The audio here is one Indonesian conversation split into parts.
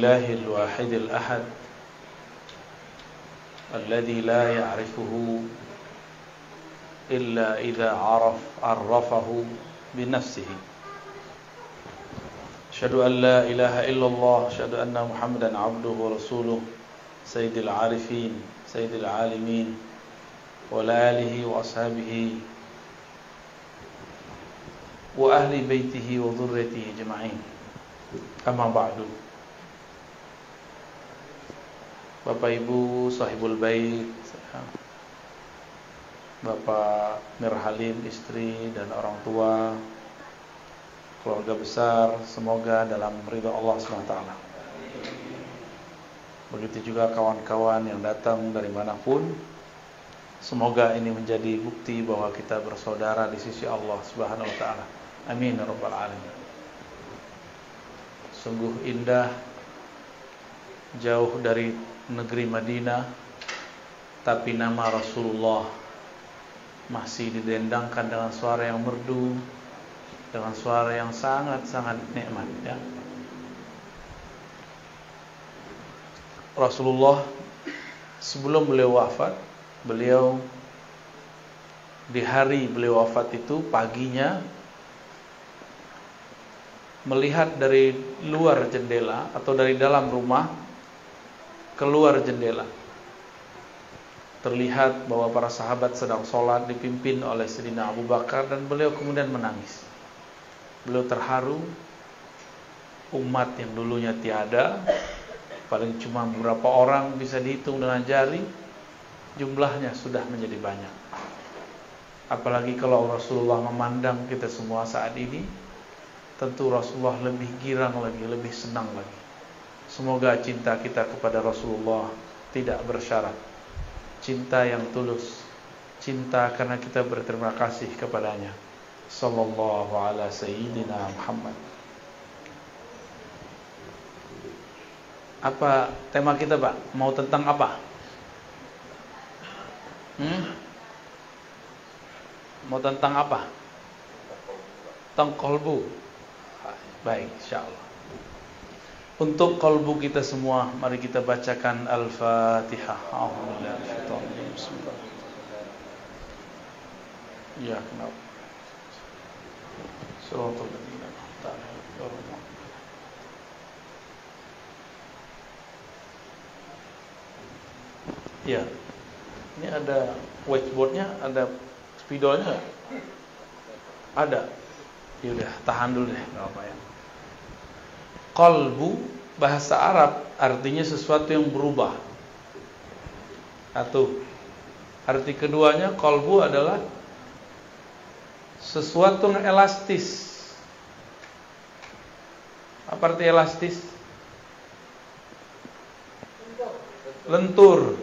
لله الواحد الأحد الذي لا يعرفه إلا إذا عرفه بنفسه. أشهد أن لا إله إلا الله، أشهد أن محمدا عبده ورسوله، سيد العارفين سيد العالمين وعلى آله وأصحابه وأهل بيته وذريته أجمعين. Amma ba'du. Bapak Ibu sahibul bait, Bapak Mirhalim, istri dan orang tua, keluarga besar, semoga dalam ridha Allah SWT. Begitu juga kawan-kawan yang datang dari manapun, semoga ini menjadi bukti bahwa kita bersaudara di sisi Allah Subhanahu wa taala. Amin ya rabbal alamin. Sungguh indah, jauh dari negeri Madinah, tapi nama Rasulullah masih didendangkan dengan suara yang merdu, dengan suara yang sangat-sangat nikmat, ya. Rasulullah sebelum beliau wafat, beliau di hari beliau wafat itu paginya melihat dari luar jendela atau dari dalam rumah keluar jendela. Terlihat bahwa para sahabat sedang sholat dipimpin oleh Sayyidina Abu Bakar dan beliau kemudian menangis. Beliau terharu, umat yang dulunya tiada, paling cuma beberapa orang bisa dihitung dengan jari, jumlahnya sudah menjadi banyak. Apalagi kalau Rasulullah memandang kita semua saat ini, tentu Rasulullah lebih girang lagi, lebih senang lagi. Semoga cinta kita kepada Rasulullah tidak bersyarat. Cinta yang tulus, cinta karena kita berterima kasih kepadanya. Sallallahu ala sayyidina Muhammad. Apa tema kita, Pak? Mau tentang apa? Mau tentang apa? Tentang qalbu. Baik, insyaallah. Untuk qalbu kita semua, mari kita bacakan Al-Fatihah. Bismillah. Ya, kenapa? Shiratal ladzina an'amta 'alaihim. Ya. Ini ada whiteboardnya, ada spidolnya enggak? Ada. Ya udah, tahan dulu deh, enggak apa ya. Qalbu bahasa Arab artinya sesuatu yang berubah. Satu. Arti keduanya, qalbu adalah sesuatu yang elastis. Apa arti elastis? Lentur.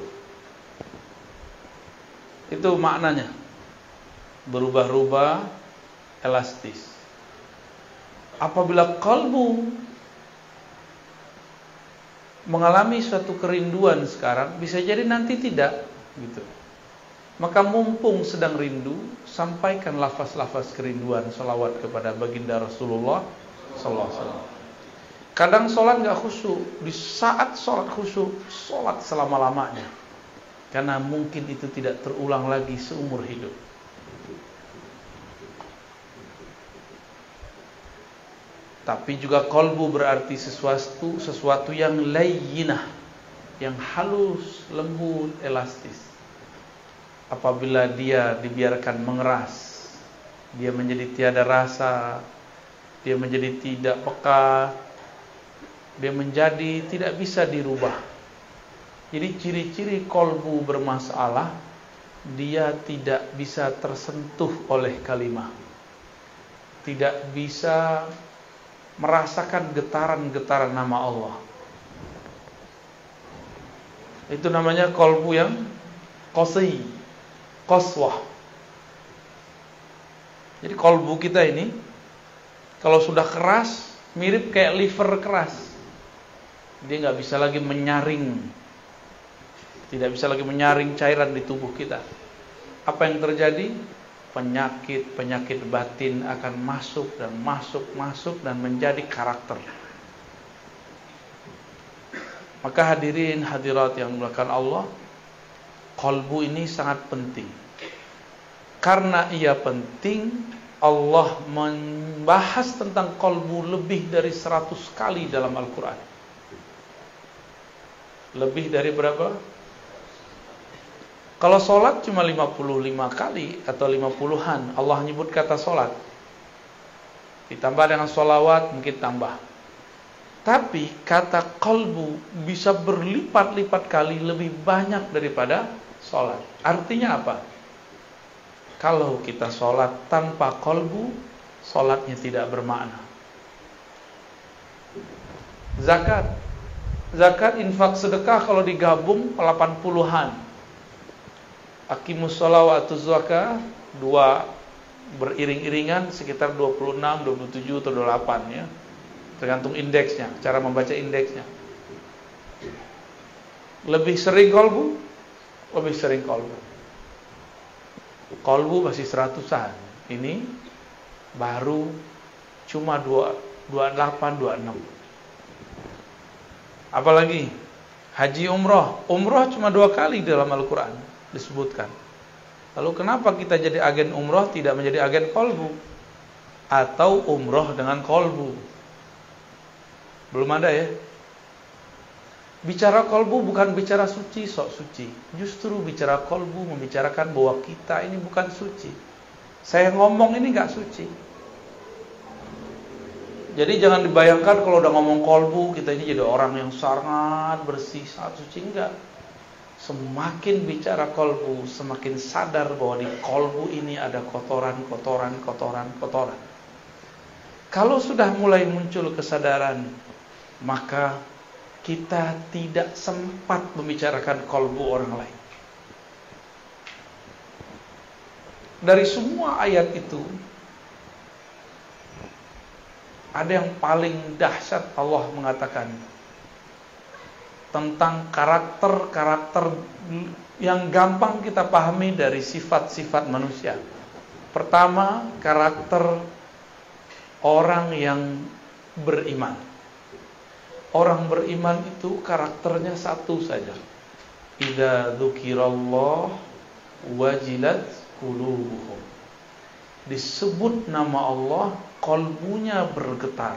Itu maknanya. Berubah-ubah, elastis. Apabila qalbu mengalami suatu kerinduan sekarang, bisa jadi nanti tidak, gitu. Maka mumpung sedang rindu, sampaikan lafaz-lafaz kerinduan, salawat kepada baginda Rasulullah sallallahu alaihi wasallam. Kadang sholat nggak khusyuk, di saat sholat khusyuk, sholat selama-lamanya, karena mungkin itu tidak terulang lagi seumur hidup. Tapi juga qalbu berarti sesuatu yang layyinah, yang halus, lembut, elastis. Apabila dia dibiarkan mengeras, dia menjadi tiada rasa, dia menjadi tidak peka, dia menjadi tidak bisa dirubah. Jadi ciri-ciri qalbu bermasalah, dia tidak bisa tersentuh oleh kalimah, tidak bisa merasakan getaran-getaran nama Allah. Itu namanya qalbu yang qasi, qaswah. Jadi qalbu kita ini kalau sudah keras, mirip kayak liver keras. Dia nggak bisa lagi menyaring, tidak bisa lagi menyaring cairan di tubuh kita. Apa yang terjadi? Penyakit batin akan masuk dan menjadi karakter. Maka hadirin hadirat yang dimuliakan Allah, qalbu ini sangat penting. Karena ia penting, Allah membahas tentang qalbu lebih dari 100 kali dalam Al-Quran. Lebih dari berapa? Kalau sholat cuma 55 kali atau 50-an Allah nyebut kata sholat. Ditambah dengan sholawat mungkin tambah. Tapi kata qalbu bisa berlipat-lipat kali lebih banyak daripada sholat. Artinya apa? Kalau kita sholat tanpa qalbu, sholatnya tidak bermakna. Zakat, infak, sedekah kalau digabung 80-an. Aqimus shalah wa atuz zakah, dua beriring-iringan sekitar 26, 27 atau 28 ya. Tergantung indeksnya, cara membaca indeksnya. Lebih sering qalbu, lebih sering qalbu. Qalbu masih 100-an. Ini baru cuma 28, 26. Apalagi haji umroh. Umroh cuma 2 kali dalam Al-Quran disebutkan. Lalu kenapa kita jadi agen umroh tidak menjadi agen qalbu? Atau umroh dengan qalbu? Belum ada ya. Bicara qalbu bukan bicara suci, sok suci. Justru bicara qalbu membicarakan bahwa kita ini bukan suci. Saya ngomong ini gak suci. Jadi jangan dibayangkan kalau udah ngomong qalbu kita ini jadi orang yang sangat bersih, sangat suci. Enggak. Semakin bicara qalbu, semakin sadar bahwa di qalbu ini ada kotoran. Kalau sudah mulai muncul kesadaran, maka kita tidak sempat membicarakan qalbu orang lain. Dari semua ayat itu, ada yang paling dahsyat. Allah mengatakan tentang karakter-karakter yang gampang kita pahami dari sifat-sifat manusia. Pertama, karakter orang yang beriman. Orang beriman itu karakternya satu saja. Idza dzukirallah wajilat qulubuhum. Disebut nama Allah, qalbunya bergetar.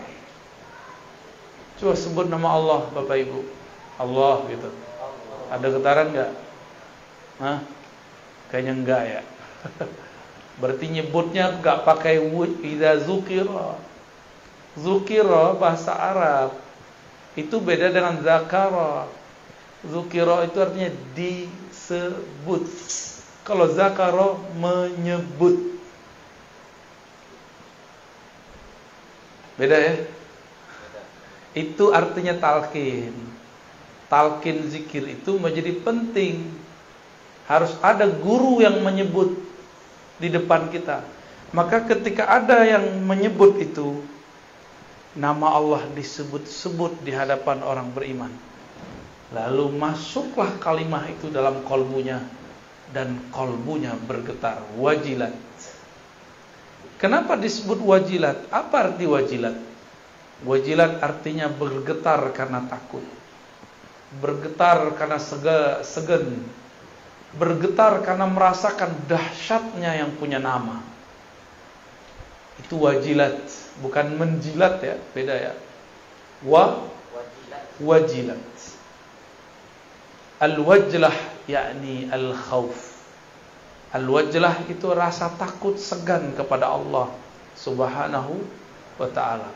Coba sebut nama Allah, Bapak Ibu. Allah gitu. Ada getaran enggak? Hah? Kayaknya enggak ya. Berarti nyebutnya enggak pakai idza dzukira. Dzukira bahasa Arab itu beda dengan zakara. Dzukira itu artinya disebut. Kalau zakara menyebut. Beda ya? Itu artinya talqin. Talqin zikir itu menjadi penting. Harus ada guru yang menyebut di depan kita. Maka ketika ada yang menyebut itu, nama Allah disebut-sebut di hadapan orang beriman, lalu masuklah kalimah itu dalam qalbunya, dan qalbunya bergetar. Wajilat. Kenapa disebut wajilat? Apa arti wajilat? Wajilat artinya bergetar karena takut, bergetar karena segan, bergetar karena merasakan dahsyatnya yang punya nama. Itu wajilat, bukan menjilat ya, beda ya. Wajilat. Al-wajlah yakni al-khauf. Al-wajlah itu rasa takut, segan kepada Allah Subhanahu wa ta'ala.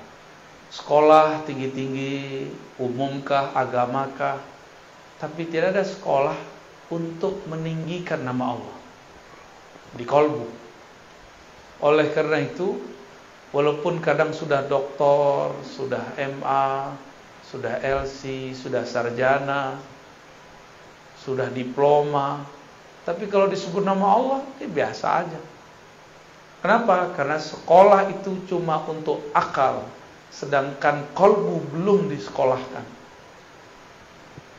Sekolah tinggi-tinggi, umumkah, agamakah, tapi tidak ada sekolah untuk meninggikan nama Allah di qalbu. Oleh karena itu, walaupun kadang sudah doktor, sudah MA, sudah LC, sudah sarjana, sudah diploma, tapi kalau disebut nama Allah, biasa aja. Kenapa? Karena sekolah itu cuma untuk akal, sedangkan qalbu belum disekolahkan.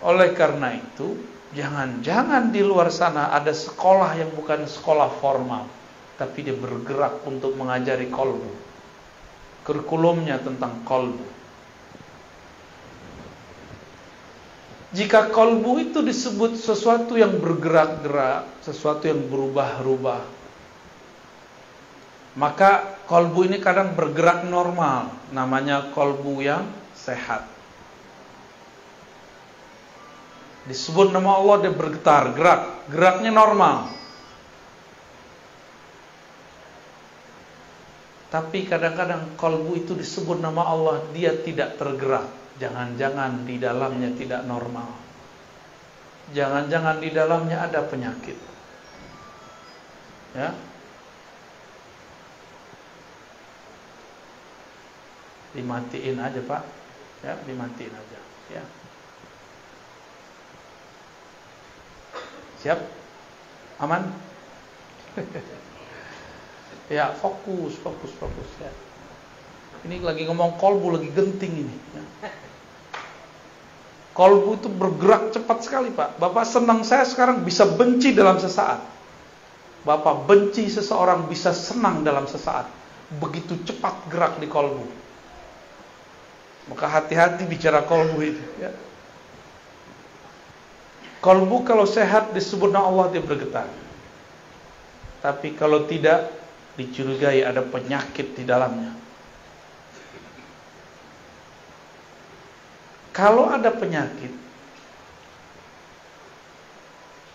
Oleh karena itu, jangan-jangan di luar sana ada sekolah yang bukan sekolah formal, tapi dia bergerak untuk mengajari qalbu. Kurikulumnya tentang qalbu. Jika kolbu itu disebut sesuatu yang bergerak-gerak, sesuatu yang berubah-ubah, maka kolbu ini kadang bergerak normal, namanya kolbu yang sehat. Disebut nama Allah, dia bergetar, geraknya normal. Tapi kadang-kadang kolbu itu disebut nama Allah, dia tidak tergerak. Jangan-jangan di dalamnya tidak normal. Jangan-jangan di dalamnya ada penyakit. Ya. Dimatiin aja, Pak. Ya, dimatiin aja, ya. Siap? Aman? Ya, fokus ya. Ini lagi ngomong kolbu, lagi genting ini, ya. Kolbu itu bergerak cepat sekali, Pak. Bapak senang, saya sekarang bisa benci dalam sesaat. Bapak benci seseorang bisa senang dalam sesaat. Begitu cepat gerak di kolbu. Maka hati-hati bicara kolbu itu, ya. Kolbu kalau sehat disebut nama Allah, dia bergetar. Tapi kalau tidak, dicurigai ada penyakit di dalamnya. Kalau ada penyakit,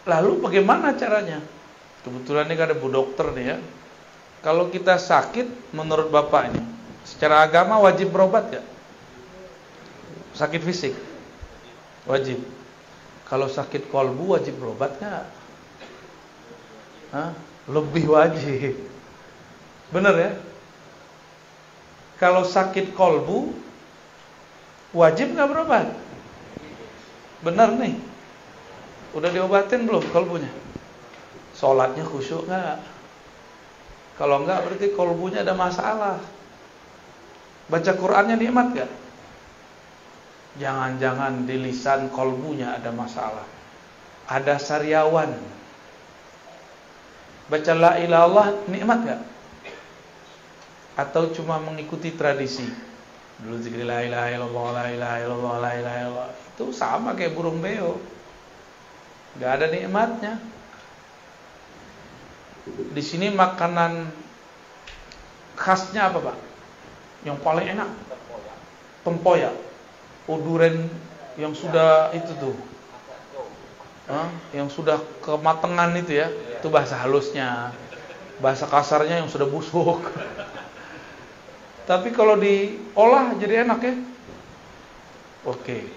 lalu bagaimana caranya? Kebetulan ini ada Bu Dokter nih, ya. Kalau kita sakit, menurut Bapak ini, secara agama wajib berobat gak? Sakit fisik wajib. Kalau sakit kolbu wajib berobat gak? Lebih wajib. Bener ya? Kalau sakit kolbu wajib gak berobat? Bener nih. Udah diobatin belum kolbunya? Sholatnya khusyuk gak? Kalau enggak berarti kolbunya ada masalah. Baca Qur'annya nikmat gak? Jangan-jangan di lisan kolbunya ada masalah. Ada sariawan. Baca la ilaha illallah nikmat gak? Atau cuma mengikuti tradisi? Dulu zikir la ilaha illallah, la ilaha illallah, la ilaha illallah. Itu sama kayak burung beo. Gak ada nikmatnya. Di sini makanan khasnya apa, Pak? Yang paling enak? Tempoyak. Durian yang sudah itu tuh. Yang sudah kematangan itu ya. Itu bahasa halusnya. Bahasa kasarnya yang sudah busuk. Tapi kalau diolah jadi enak ya. Oke.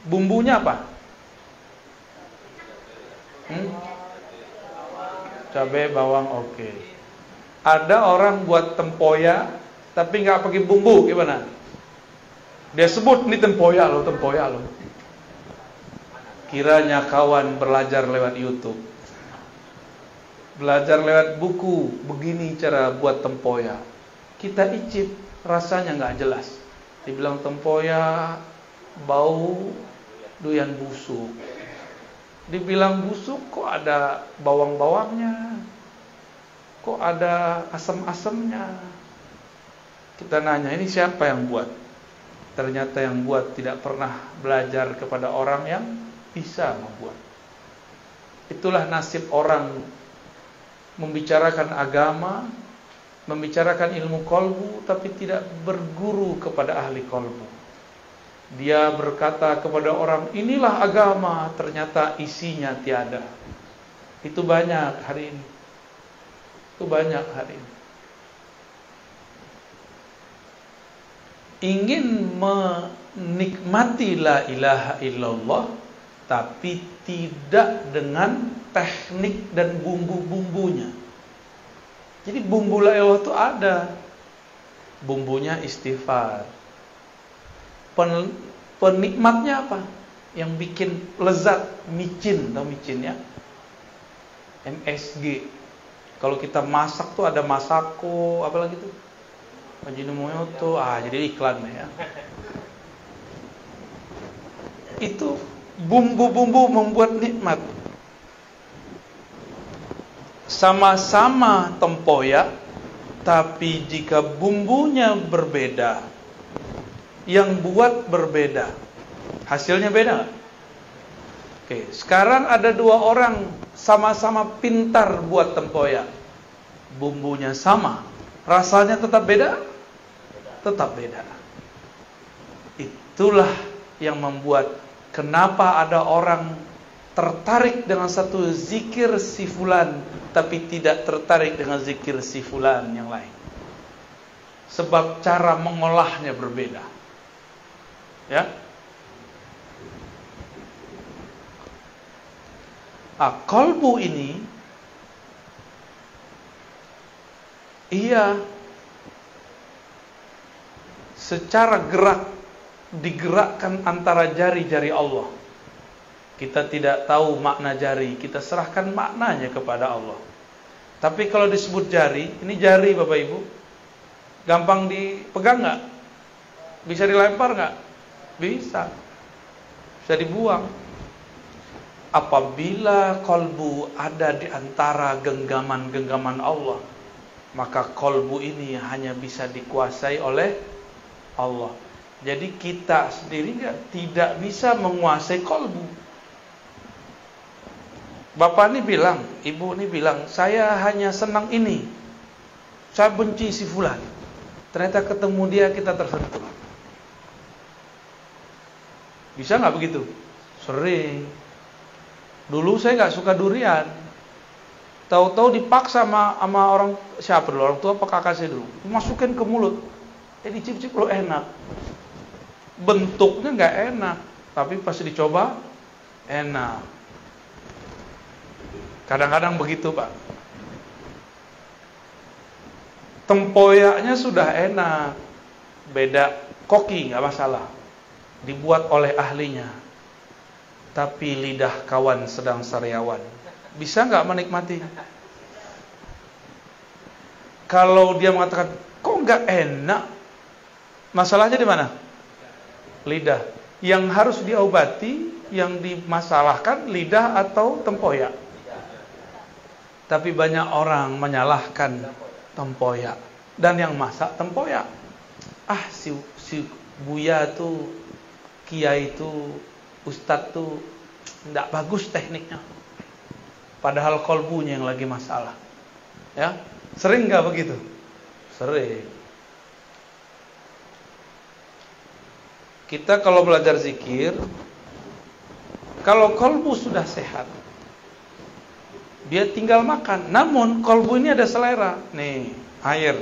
Bumbunya apa? Cabai, bawang, oke. Ada orang buat tempoyak tapi nggak pakai bumbu, gimana? Dia sebut ini tempoyak loh. Kiranya kawan belajar lewat YouTube, belajar lewat buku, begini cara buat tempoyak. Kita icip, rasanya nggak jelas. Dibilang tempoyak bau doyan busuk. Dibilang busuk, kok ada bawang-bawangnya, kok ada asam-asamnya. Kita nanya, ini siapa yang buat? Ternyata yang buat tidak pernah belajar kepada orang yang bisa membuat. Itulah nasib orang membicarakan agama, membicarakan ilmu kolbu, tapi tidak berguru kepada ahli kolbu. Dia berkata kepada orang, inilah agama, ternyata isinya tiada. Itu banyak hari ini. Ingin menikmati la ilaha illallah, tapi tidak dengan teknik dan bumbu-bumbunya. Jadi bumbu la ilaha itu ada. Bumbunya istighfar. Penikmatnya apa? Yang bikin lezat, micin, tahu micin ya? MSG. Kalau kita masak tuh ada masako, apa lagi tuh? Ajinomoto, jadi iklan ya. Itu bumbu-bumbu membuat nikmat. Sama-sama tempoyak, tapi jika bumbunya berbeda, yang buat berbeda, Hasilnya beda nggak? Oke, sekarang ada dua orang sama-sama pintar buat tempoyak. Bumbunya sama, rasanya tetap beda? Tetap beda. Itulah yang membuat kenapa ada orang tertarik dengan satu zikir si fulan tapi tidak tertarik dengan zikir si fulan yang lain. Sebab cara mengolahnya berbeda. Ya. Qalbu ini ia secara gerak digerakkan antara jari-jari Allah. Kita tidak tahu makna jari, kita serahkan maknanya kepada Allah. Tapi kalau disebut jari, ini jari Bapak Ibu, gampang dipegang nggak? Bisa dilempar nggak? Bisa. Bisa dibuang. Apabila qalbu ada di antara genggaman-genggaman Allah, maka qalbu ini hanya bisa dikuasai oleh Allah. Jadi kita sendiri tidak bisa menguasai qalbu. Bapak ini bilang, ibu ini bilang, saya hanya senang ini, saya benci si fulan. Ternyata ketemu dia kita tersentuh. Bisa nggak begitu? Sering. Dulu saya nggak suka durian. Tahu-tahu dipaksa sama orang siapa dulu, orang tua apa kakak saya dulu, masukin ke mulut. Dicicip lo enak. Bentuknya nggak enak, tapi pas dicoba enak. Kadang-kadang begitu Pak. Tempoyaknya sudah enak, beda koki nggak masalah, dibuat oleh ahlinya. Tapi lidah kawan sedang sariawan, bisa nggak menikmati? Kalau dia mengatakan kok nggak enak, masalahnya di mana? Lidah. Yang harus diobati, yang dimasalahkan lidah atau tempoyak. Tapi banyak orang menyalahkan tempoyak dan yang masak tempoyak. Si Buya tuh, Kiai tuh, Ustadz tuh tidak bagus tekniknya. Padahal kolbunya yang lagi masalah. Ya, sering nggak begitu? Sering. Kita kalau belajar zikir, kalau kolbu sudah sehat, dia tinggal makan. Namun kolbu ini ada selera. Nih, air.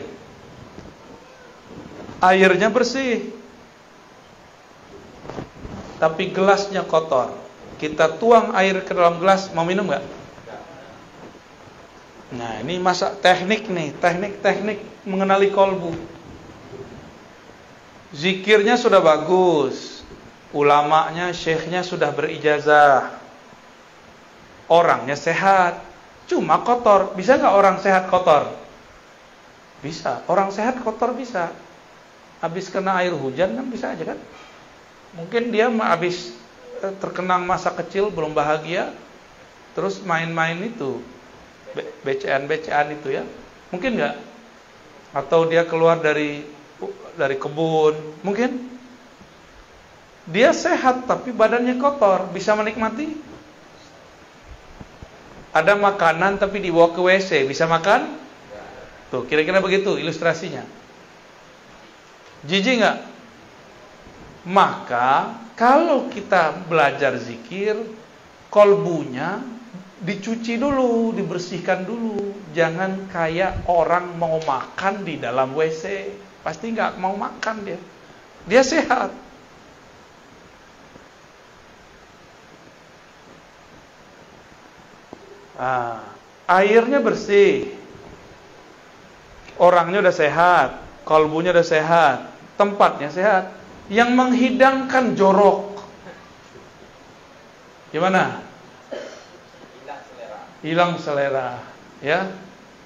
Airnya bersih. Tapi gelasnya kotor. Kita tuang air ke dalam gelas, mau minum nggak? Nah, ini masa teknik nih, teknik mengenali kolbu. Zikirnya sudah bagus. Ulamanya, syekhnya sudah berijazah. Orangnya sehat. Cuma kotor. Bisa nggak orang sehat kotor? Bisa. Orang sehat kotor bisa. Habis kena air hujan kan bisa aja kan? Mungkin dia habis terkenang masa kecil belum bahagia, terus main-main itu, becean itu ya. Mungkin nggak? Atau dia keluar dari kebun, mungkin? Dia sehat tapi badannya kotor, bisa menikmati? Ada makanan tapi dibawa ke WC, bisa makan? Tuh, kira-kira begitu ilustrasinya. Jijik nggak? Maka kalau kita belajar zikir, kolbunya dicuci dulu, dibersihkan dulu. Jangan kayak orang mau makan di dalam WC, pasti nggak mau makan dia. Dia sehat. Airnya bersih, orangnya udah sehat, kolbunya udah sehat, tempatnya sehat. Yang menghidangkan jorok, gimana? Hilang selera, ya.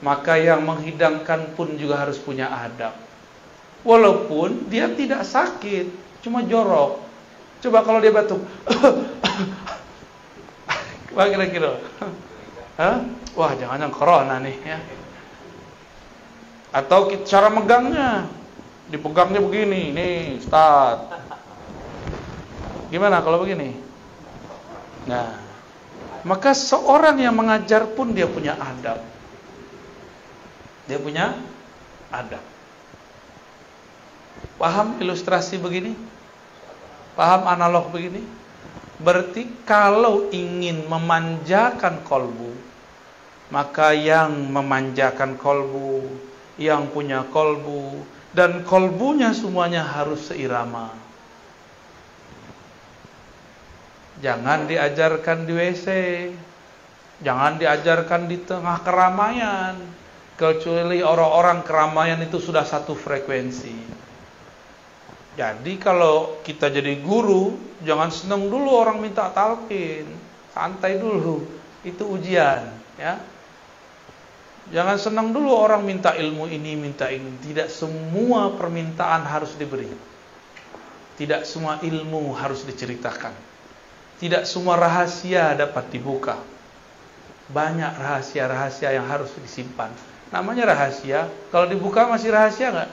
Maka yang menghidangkan pun juga harus punya adab. Walaupun dia tidak sakit, cuma jorok. Coba kalau dia batuk, wah kira-kira. Wah, jangan-jangan corona nih ya. Atau cara megangnya, dipegangnya begini, nih, start. Gimana kalau begini? Nah, maka seorang yang mengajar pun dia punya adab. Dia punya adab. Paham ilustrasi begini? Paham analog begini? Berarti kalau ingin memanjakan kolbu, maka yang memanjakan kolbu, yang punya kolbu, dan kolbunya semuanya harus seirama. Jangan diajarkan di WC, jangan diajarkan di tengah keramaian, kecuali orang-orang keramaian itu sudah satu frekuensi. Jadi kalau kita jadi guru, jangan senang dulu orang minta talqin, santai dulu, itu ujian, ya. Jangan senang dulu orang minta ilmu ini, minta ini. Tidak semua permintaan harus diberi. Tidak semua ilmu harus diceritakan. Tidak semua rahasia dapat dibuka. Banyak rahasia-rahasia yang harus disimpan. Namanya rahasia, kalau dibuka masih rahasia nggak?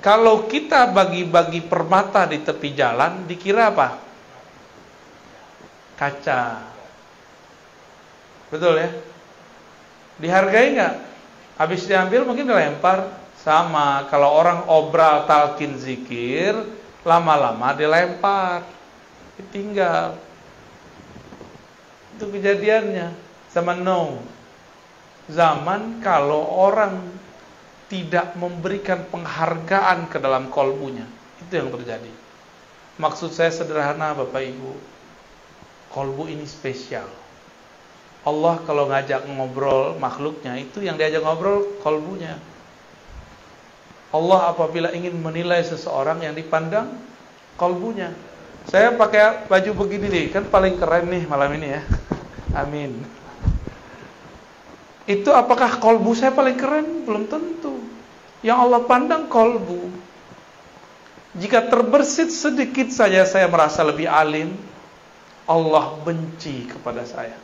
Kalau kita bagi-bagi permata di tepi jalan, dikira apa? Kaca. Betul ya? Dihargai nggak? Habis diambil mungkin dilempar. Sama, kalau orang obral talqin zikir, lama-lama dilempar, ditinggal. Itu kejadiannya. Zaman Nuh. Zaman kalau orang tidak memberikan penghargaan ke dalam kolbunya, itu yang terjadi. Maksud saya sederhana Bapak Ibu, kolbu ini spesial. Allah kalau ngajak ngobrol makhluknya, itu yang diajak ngobrol kolbunya. Allah apabila ingin menilai seseorang yang dipandang kolbunya. Saya pakai baju begini nih, kan paling keren nih malam ini ya. Amin. Itu apakah kolbu saya paling keren? Belum tentu. Yang Allah pandang kolbu. Jika terbersit sedikit saja saya merasa lebih alim, Allah benci kepada saya.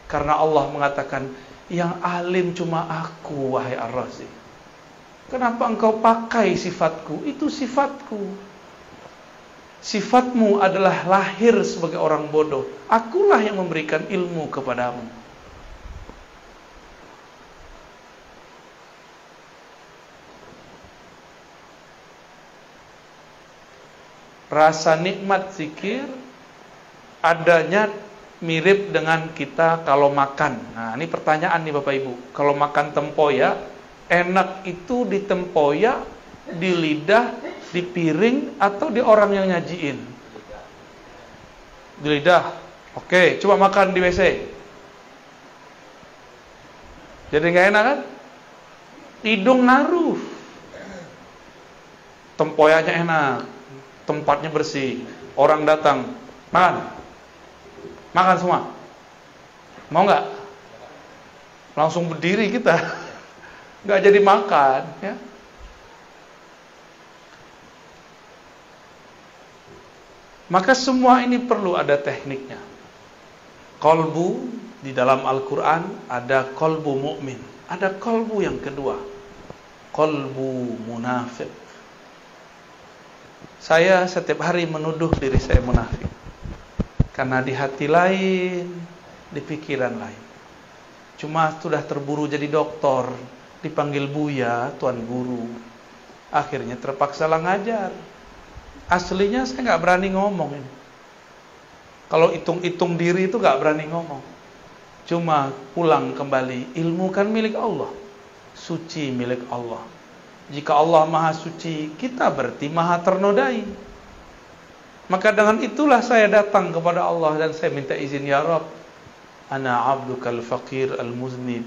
Karena Allah mengatakan, yang alim cuma aku, wahai Ar-Razi. Kenapa engkau pakai sifatku? Itu sifatku. Sifatmu adalah lahir sebagai orang bodoh. Akulah yang memberikan ilmu kepadamu. Rasa nikmat zikir adanya mirip dengan kita kalau makan. Nah, ini pertanyaan nih Bapak Ibu. Kalau makan tempoyak, enak itu di tempoyak, di lidah, di piring, atau di orang yang nyajiin? Di lidah. Oke, coba makan di WC. Jadi nggak enak kan? Hidung ngaruh. Tempoyaknya enak, tempatnya bersih, orang datang, makan semua. Mau nggak? Langsung berdiri kita, nggak jadi makan, ya. Maka semua ini perlu ada tekniknya. Kolbu di dalam Al-Quran ada kolbu mukmin, ada kolbu yang kedua, kolbu munafik. Saya setiap hari menuduh diri saya munafik. Karena di hati lain, di pikiran lain. Cuma sudah terburu jadi doktor, dipanggil Buya, Tuan Guru. Akhirnya terpaksa lah ngajar. Aslinya saya nggak berani ngomong ini. Kalau hitung-hitung diri itu nggak berani ngomong. Cuma pulang kembali, ilmu kan milik Allah. Suci milik Allah. Jika Allah maha suci, kita berarti maha ternodai. Maka dengan itulah saya datang kepada Allah dan saya minta izin, ya Rabb, ana abdukal faqir al-muznib.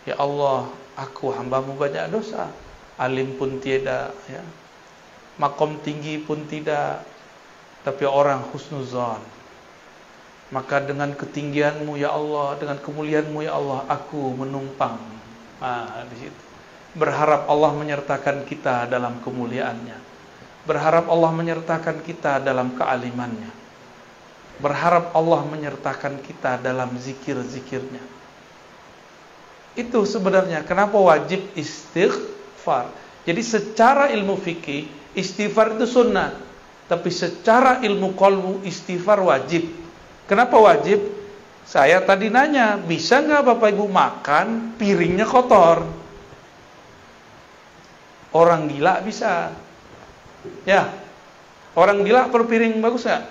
Ya Allah, aku hambamu banyak dosa. Alim pun tiada, ya. Makom tinggi pun tidak, tapi orang husnuzan. Maka dengan ketinggianmu ya Allah, dengan kemuliaanmu ya Allah, aku menumpang. Di situ. Berharap Allah menyertakan kita dalam kemuliaannya. Berharap Allah menyertakan kita dalam kealimannya. Berharap Allah menyertakan kita dalam zikir-zikirnya. Itu sebenarnya kenapa wajib istighfar. Jadi secara ilmu fikih istighfar itu sunnah, tapi secara ilmu qalbu istighfar wajib. Kenapa wajib? Saya tadi nanya, bisa nggak Bapak Ibu makan piringnya kotor? Orang gila bisa. Ya, orang gila per piring bagus nggak?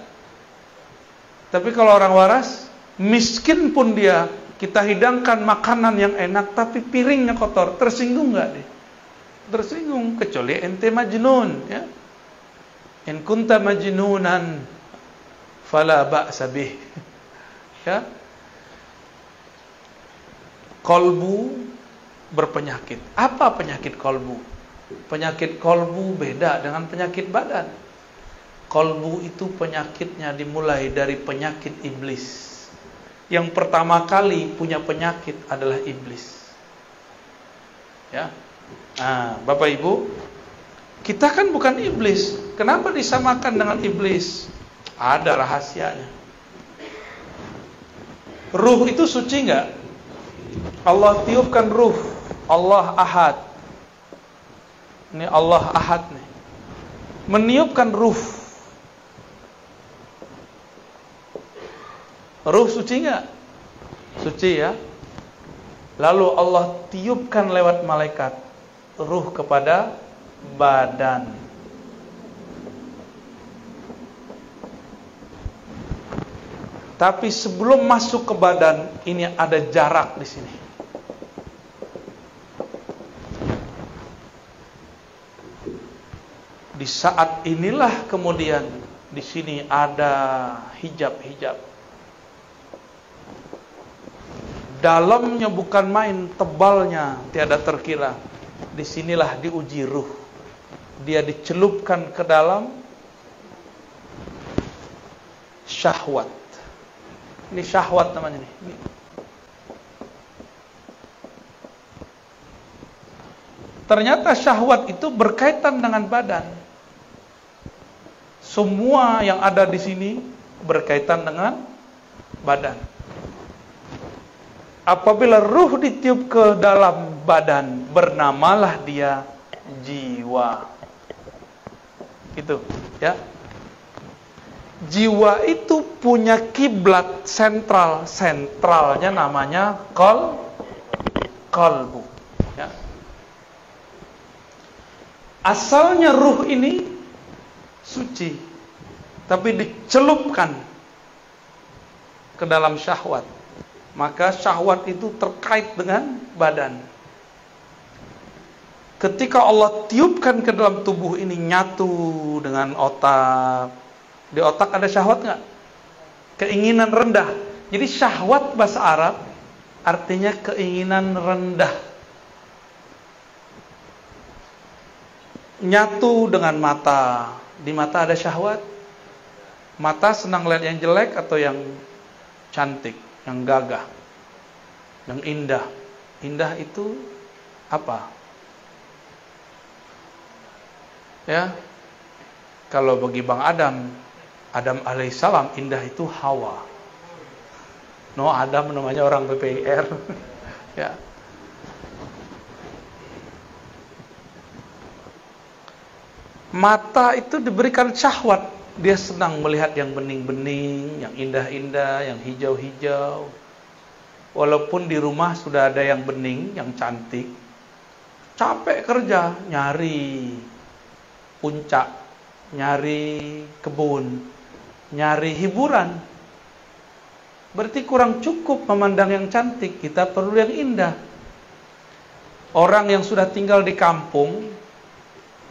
Tapi kalau orang waras, miskin pun dia, kita hidangkan makanan yang enak, tapi piringnya kotor, tersinggung nggak deh? Tersinggung, kecuali ente majnun, ya. In kunta majnunan, fala ba'sa bih. Ya. Kolbu berpenyakit. Apa penyakit kolbu? Penyakit kolbu beda dengan penyakit badan. Kolbu itu penyakitnya dimulai dari penyakit iblis. Yang pertama kali punya penyakit adalah iblis. Ya. Nah, Bapak Ibu, kita kan bukan iblis. Kenapa disamakan dengan iblis? Ada rahasianya. Ruh itu suci enggak? Allah tiupkan ruh. Allah Ahad. Ini Allah Ahad nih. Meniupkan ruh. Ruh suci enggak? Suci ya. Lalu Allah tiupkan lewat malaikat ruh kepada badan. Tapi sebelum masuk ke badan, ini ada jarak di sini. Di saat inilah kemudian di sini ada hijab-hijab. Dalamnya bukan main, tebalnya tiada terkira. Disinilah diuji ruh. Dia dicelupkan ke dalam syahwat. Ini syahwat namanya nih. Ternyata syahwat itu berkaitan dengan badan. Semua yang ada di sini berkaitan dengan badan. Apabila ruh ditiup ke dalam badan, bernamalah dia jiwa. Itu, ya. Jiwa itu punya kiblat sentral. Sentralnya namanya qalbu. Ya. Asalnya ruh ini suci, tapi dicelupkan ke dalam syahwat. Maka syahwat itu terkait dengan badan. Ketika Allah tiupkan ke dalam tubuh ini, nyatu dengan otak. Di otak ada syahwat nggak? Keinginan rendah. Jadi syahwat bahasa Arab artinya keinginan rendah. Nyatu dengan mata. Di mata ada syahwat. Mata senang lihat yang jelek atau yang cantik, yang gagah, yang indah. Indah itu apa? Ya. Kalau bagi Bang Adam alaihissalam indah itu Hawa. No, Adam namanya orang PPIR. Ya. Mata itu diberikan syahwat. Dia senang melihat yang bening-bening, yang indah-indah, yang hijau-hijau. Walaupun di rumah sudah ada yang bening, yang cantik, capek kerja, nyari puncak, nyari kebun, nyari hiburan. Berarti kurang cukup memandang yang cantik, kita perlu yang indah. Orang yang sudah tinggal di kampung,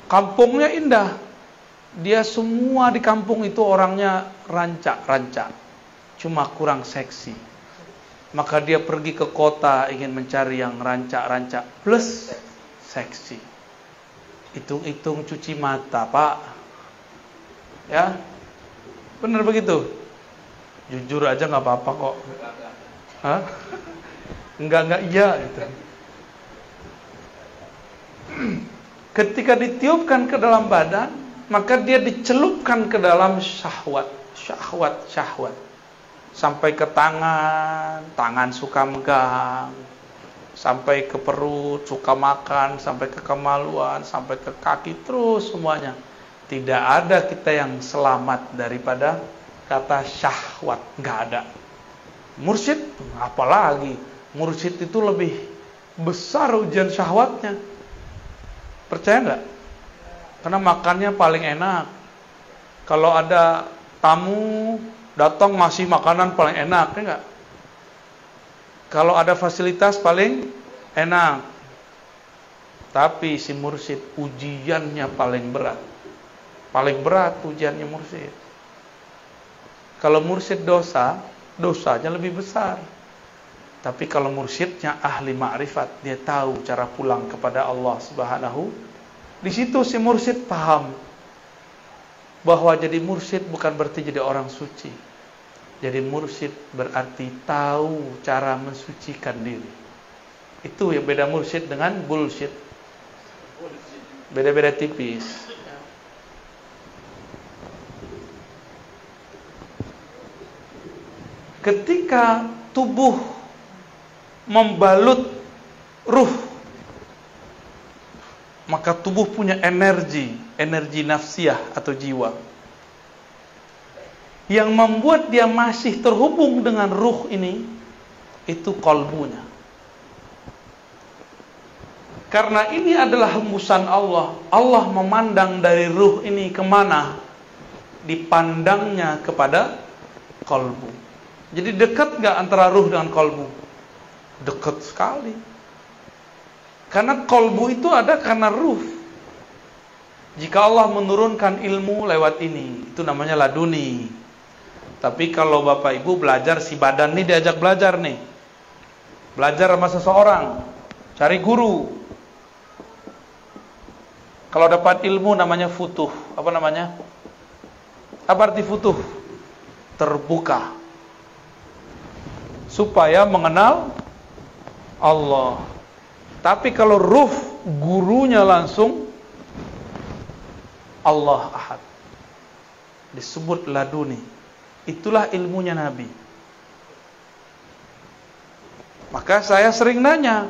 kampungnya indah. Dia semua di kampung itu orangnya rancak-rancak, cuma kurang seksi. Maka dia pergi ke kota ingin mencari yang rancak-rancak plus seksi. Hitung-hitung cuci mata, Pak. Ya, benar begitu. Jujur aja nggak apa-apa kok. Hah? Enggak iya gitu. Ketika ditiupkan ke dalam badan, maka dia dicelupkan ke dalam syahwat. Sampai ke tangan suka megang, sampai ke perut, suka makan, sampai ke kemaluan, sampai ke kaki, terus semuanya. Tidak ada kita yang selamat daripada kata syahwat, nggak ada. Mursyid, apalagi mursyid itu lebih besar ujian syahwatnya. Percaya nggak? Karena makannya paling enak. Kalau ada tamu datang masih makanan paling enak, ya nggak? Kalau ada fasilitas paling enak. Tapi si mursyid ujiannya paling berat. Paling berat ujiannya mursyid. Kalau mursyid dosa, dosanya lebih besar. Tapi kalau mursyidnya ahli ma'rifat, dia tahu cara pulang kepada Allah Subhanahu. Di situ si mursyid paham bahwa jadi mursyid bukan berarti jadi orang suci. Jadi mursyid berarti tahu cara mensucikan diri. Itu yang beda mursyid dengan bullshit. Beda-beda tipis. Ketika tubuh membalut ruh, maka tubuh punya energi nafsiyah atau jiwa, yang membuat dia masih terhubung dengan ruh ini, itu qalbunya. Karena ini adalah hembusan Allah. Allah memandang dari ruh ini kemana? Dipandangnya kepada qalbu. Jadi dekat gak antara ruh dengan qalbu? Dekat sekali. Karena qalbu itu ada karena ruh. Jika Allah menurunkan ilmu lewat ini, itu namanya laduni. Tapi kalau Bapak Ibu belajar, si badan nih diajak belajar nih. Belajar sama seseorang, cari guru. Kalau dapat ilmu namanya futuh. Apa namanya? Apa arti futuh? Terbuka. Supaya mengenal Allah. Tapi kalau ruh, gurunya langsung Allah Ahad. Disebut laduni. Itulah ilmunya Nabi. Maka saya sering nanya,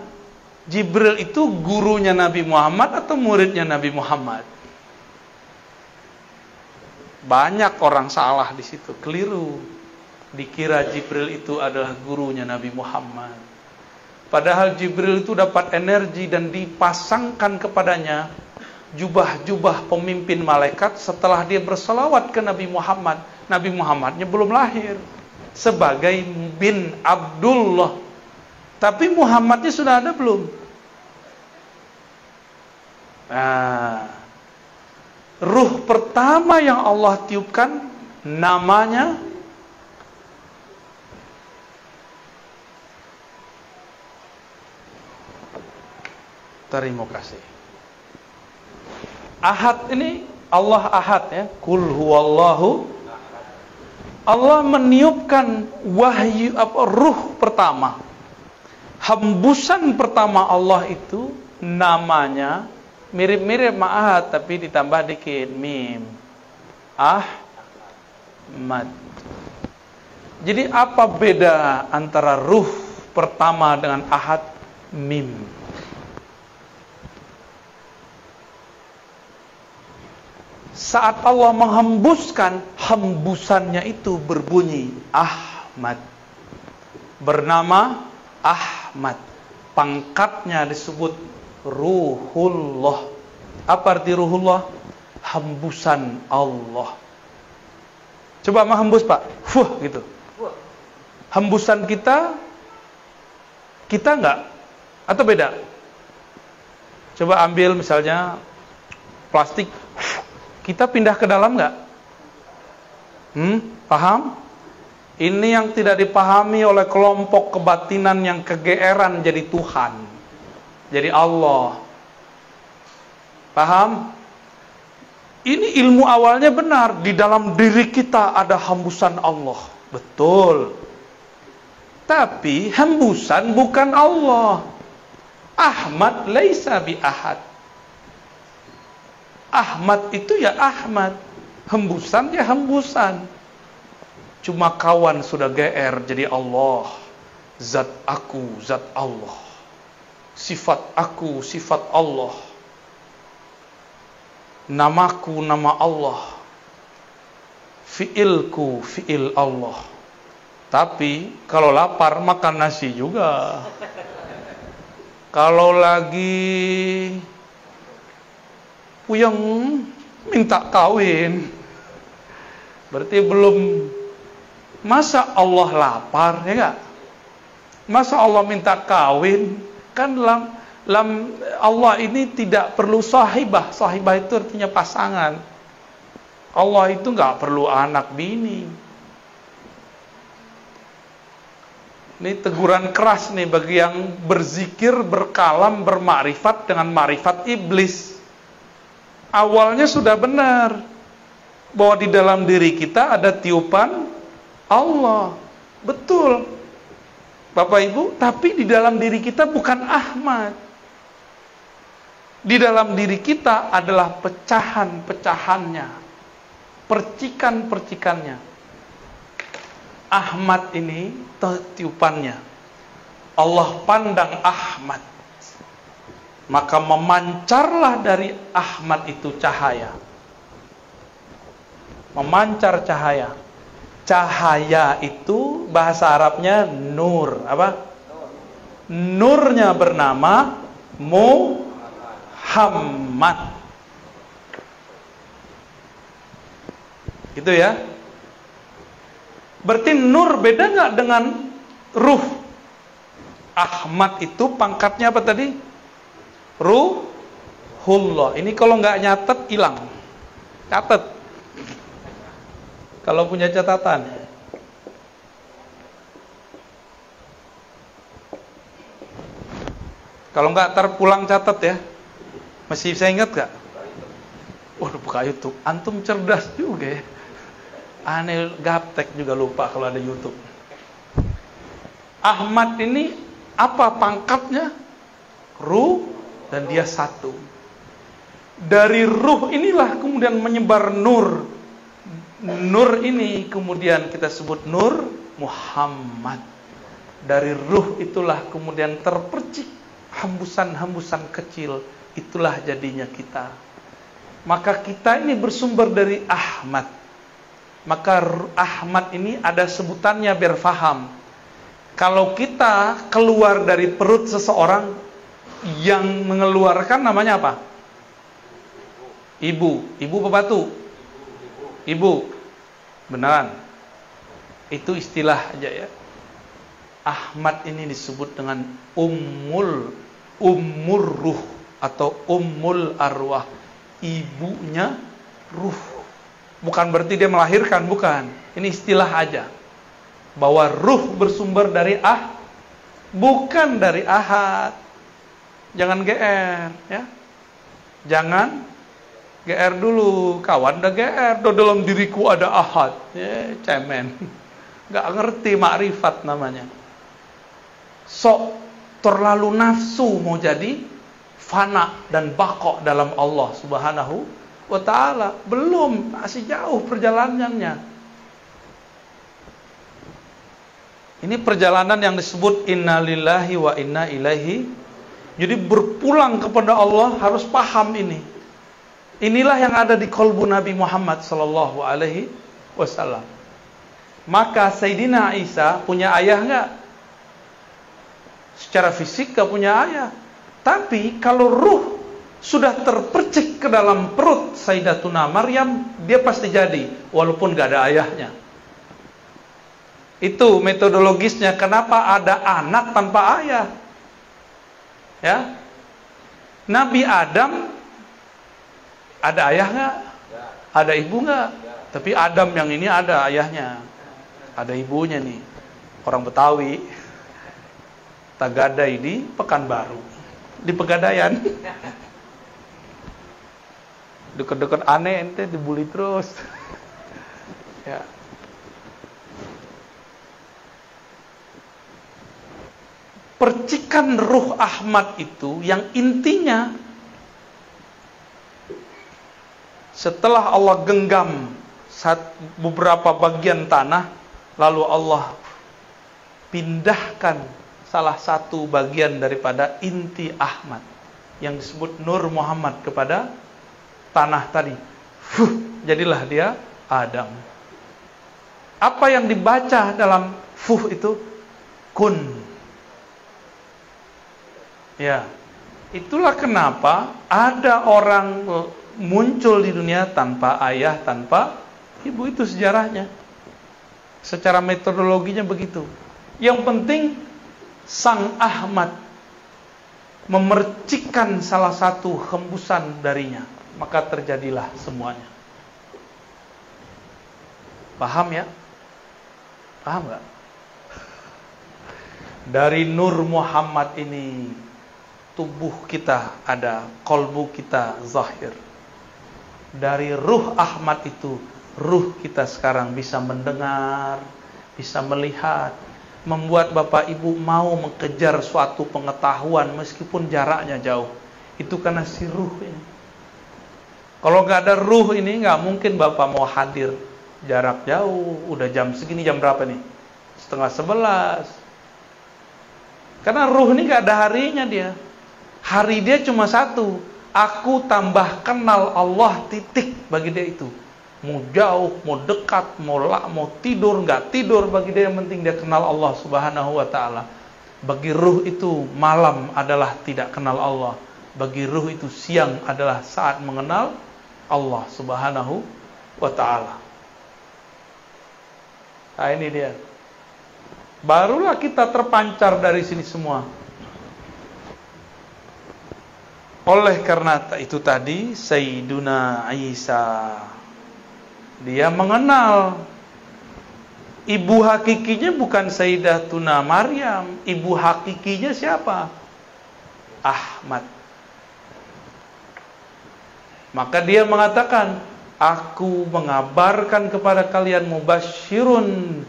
Jibril itu gurunya Nabi Muhammad atau muridnya Nabi Muhammad? Banyak orang salah di situ, keliru. Dikira Jibril itu adalah gurunya Nabi Muhammad. Padahal Jibril itu dapat energi dan dipasangkan kepadanya jubah-jubah pemimpin malaikat setelah dia berselawat ke Nabi Muhammad. Nabi Muhammadnya belum lahir, sebagai bin Abdullah. Tapi Muhammadnya sudah ada belum? Nah, ruh pertama yang Allah tiupkan namanya terima kasih. Ahad ini Allah Ahad ya. Qul huwallahu. Allah meniupkan wahyu ruh pertama. Hembusan pertama Allah itu namanya mirip-mirip Ahad tapi ditambah dikit mim. Ahmad. Jadi apa beda antara ruh pertama dengan Ahad? Mim. Saat Allah menghembuskan, hembusannya itu berbunyi Ahmad. Bernama Ahmad. Pangkatnya disebut Ruhullah. Apa arti Ruhullah? Hembusan Allah. Coba menghembus Pak. Gitu. Hembusan kita enggak? Atau beda? Coba ambil misalnya plastik. Kita pindah ke dalam nggak? Paham? Ini yang tidak dipahami oleh kelompok kebatinan yang kegeeran jadi Tuhan, jadi Allah. Paham? Ini ilmu awalnya benar. Di dalam diri kita ada hembusan Allah. Betul. Tapi hembusan bukan Allah. Ahmad laisa bi ahad. Ahmad itu ya Ahmad, hembusan ya hembusan. Cuma kawan sudah GR jadi Allah. Zat aku, zat Allah. sifat aku, sifat Allah. Namaku, nama Allah. Fi'ilku, fi'il Allah. Tapi kalau lapar makan nasi juga. Kalau lagi puyeng minta kawin, berarti belum. Masa Allah lapar, ya enggak? Masa Allah minta kawin? Kan dalam Allah ini tidak perlu sahibah. Sahibah itu artinya pasangan. Allah itu enggak perlu anak bini. Ini teguran keras nih bagi yang berzikir, berkalam, bermakrifat dengan makrifat iblis. Awalnya sudah benar bahwa di dalam diri kita ada tiupan Allah. Betul, Bapak Ibu, tapi di dalam diri kita bukan Ahmad. Di dalam diri kita adalah pecahan-pecahannya, percikan-percikannya. Ahmad ini tiupannya. Allah pandang Ahmad, maka memancarlah dari Ahmad itu cahaya. Memancar cahaya. Cahaya itu bahasa Arabnya nur. Apa? Nurnya bernama Muhammad. Gitu ya. Berarti nur beda nggak dengan ruh? Ahmad itu pangkatnya apa tadi? Ruhullah. Ini kalau nggak nyatet hilang. Catat. Kalau punya catatan. Kalau nggak terpulang catat ya. Masih bisa ingat nggak? Waduh, buka YouTube. Antum cerdas juga ya. Aneh gaptek juga lupa kalau ada YouTube. Ahmad ini apa pangkatnya? Ruh, dan dia satu. Dari ruh inilah kemudian menyebar nur. Nur ini kemudian kita sebut nur Muhammad. Dari ruh itulah kemudian terpercik hembusan-hembusan kecil. Itulah jadinya kita. Maka kita ini bersumber dari Ahmad. Maka Ahmad ini ada sebutannya biar faham. Kalau kita keluar dari perut seseorang, yang mengeluarkan namanya apa? Ibu. Ibu bebatu. Ibu. Beneran. Itu istilah aja ya. Ahmad ini disebut dengan ummur ruh atau ummul arwah. Ibunya ruh. Bukan berarti dia melahirkan, bukan. Ini istilah aja. Bahwa ruh bersumber dari bukan dari ahad. Jangan GR ya. Jangan GR dulu. Kawan udah GR, dalam diriku ada ahad. Ya, cemen. Gak ngerti makrifat namanya. Sok terlalu nafsu mau jadi fana dan baqo dalam Allah Subhanahu wa ta'ala. Belum, masih jauh perjalanannya. Ini perjalanan yang disebut inna lillahi wa inna ilaihi. Jadi berpulang kepada Allah harus paham ini. Inilah yang ada di qalbu Nabi Muhammad sallallahu alaihi wasallam. Maka Sayyidina Isa punya ayah enggak? Secara fisik enggak punya ayah. Tapi kalau ruh sudah terpercik ke dalam perut Sayyidatuna Maryam, dia pasti jadi, walaupun gak ada ayahnya. Itu metodologisnya. Kenapa ada anak tanpa ayah? Ya, Nabi Adam ada ayah nggak? Ada ibu nggak? Tapi Adam yang ini ada ayahnya, ada ibunya nih. Orang Betawi, Tagadai di Pekanbaru, di Pegadaian. Deket-deket aneh ente dibully terus. Ya. Percikan ruh Ahmad itu yang intinya setelah Allah genggam beberapa bagian tanah, lalu Allah pindahkan salah satu bagian daripada inti Ahmad yang disebut Nur Muhammad kepada tanah tadi. Jadilah dia Adam. Apa yang dibaca dalam itu? Kun. Ya. Itulah kenapa ada orang muncul di dunia tanpa ayah, tanpa ibu. Itu sejarahnya. Secara metodologinya begitu. Yang penting Sang Ahmad memercikkan salah satu hembusan darinya, maka terjadilah semuanya. Paham ya? Paham gak? Dari Nur Muhammad ini tubuh kita ada, kolbu kita zahir. Dari ruh Ahmad itu, ruh kita sekarang bisa mendengar, bisa melihat, membuat Bapak Ibu mau mengejar suatu pengetahuan meskipun jaraknya jauh. Itu karena si ruh ini. Kalau gak ada ruh ini, gak mungkin Bapak mau hadir. Jarak jauh, udah jam segini, jam berapa nih? 10:30. Karena ruh ini gak ada harinya dia. Hari dia cuma satu. Aku tambah kenal Allah, titik. Bagi dia itu. Mau jauh, mau dekat, mau tidur, nggak tidur, bagi dia yang penting dia kenal Allah Subhanahu wa ta'ala. Bagi ruh itu malam adalah tidak kenal Allah. Bagi ruh itu siang adalah saat mengenal Allah Subhanahu wa ta'ala. Nah ini dia. Barulah kita terpancar dari sini semua. Oleh karena itu tadi Sayyiduna Isa, dia mengenal ibu hakikinya bukan Sayyidatuna Maryam. Ibu hakikinya siapa? Ahmad. Maka dia mengatakan, aku mengabarkan kepada kalian mubasyirun.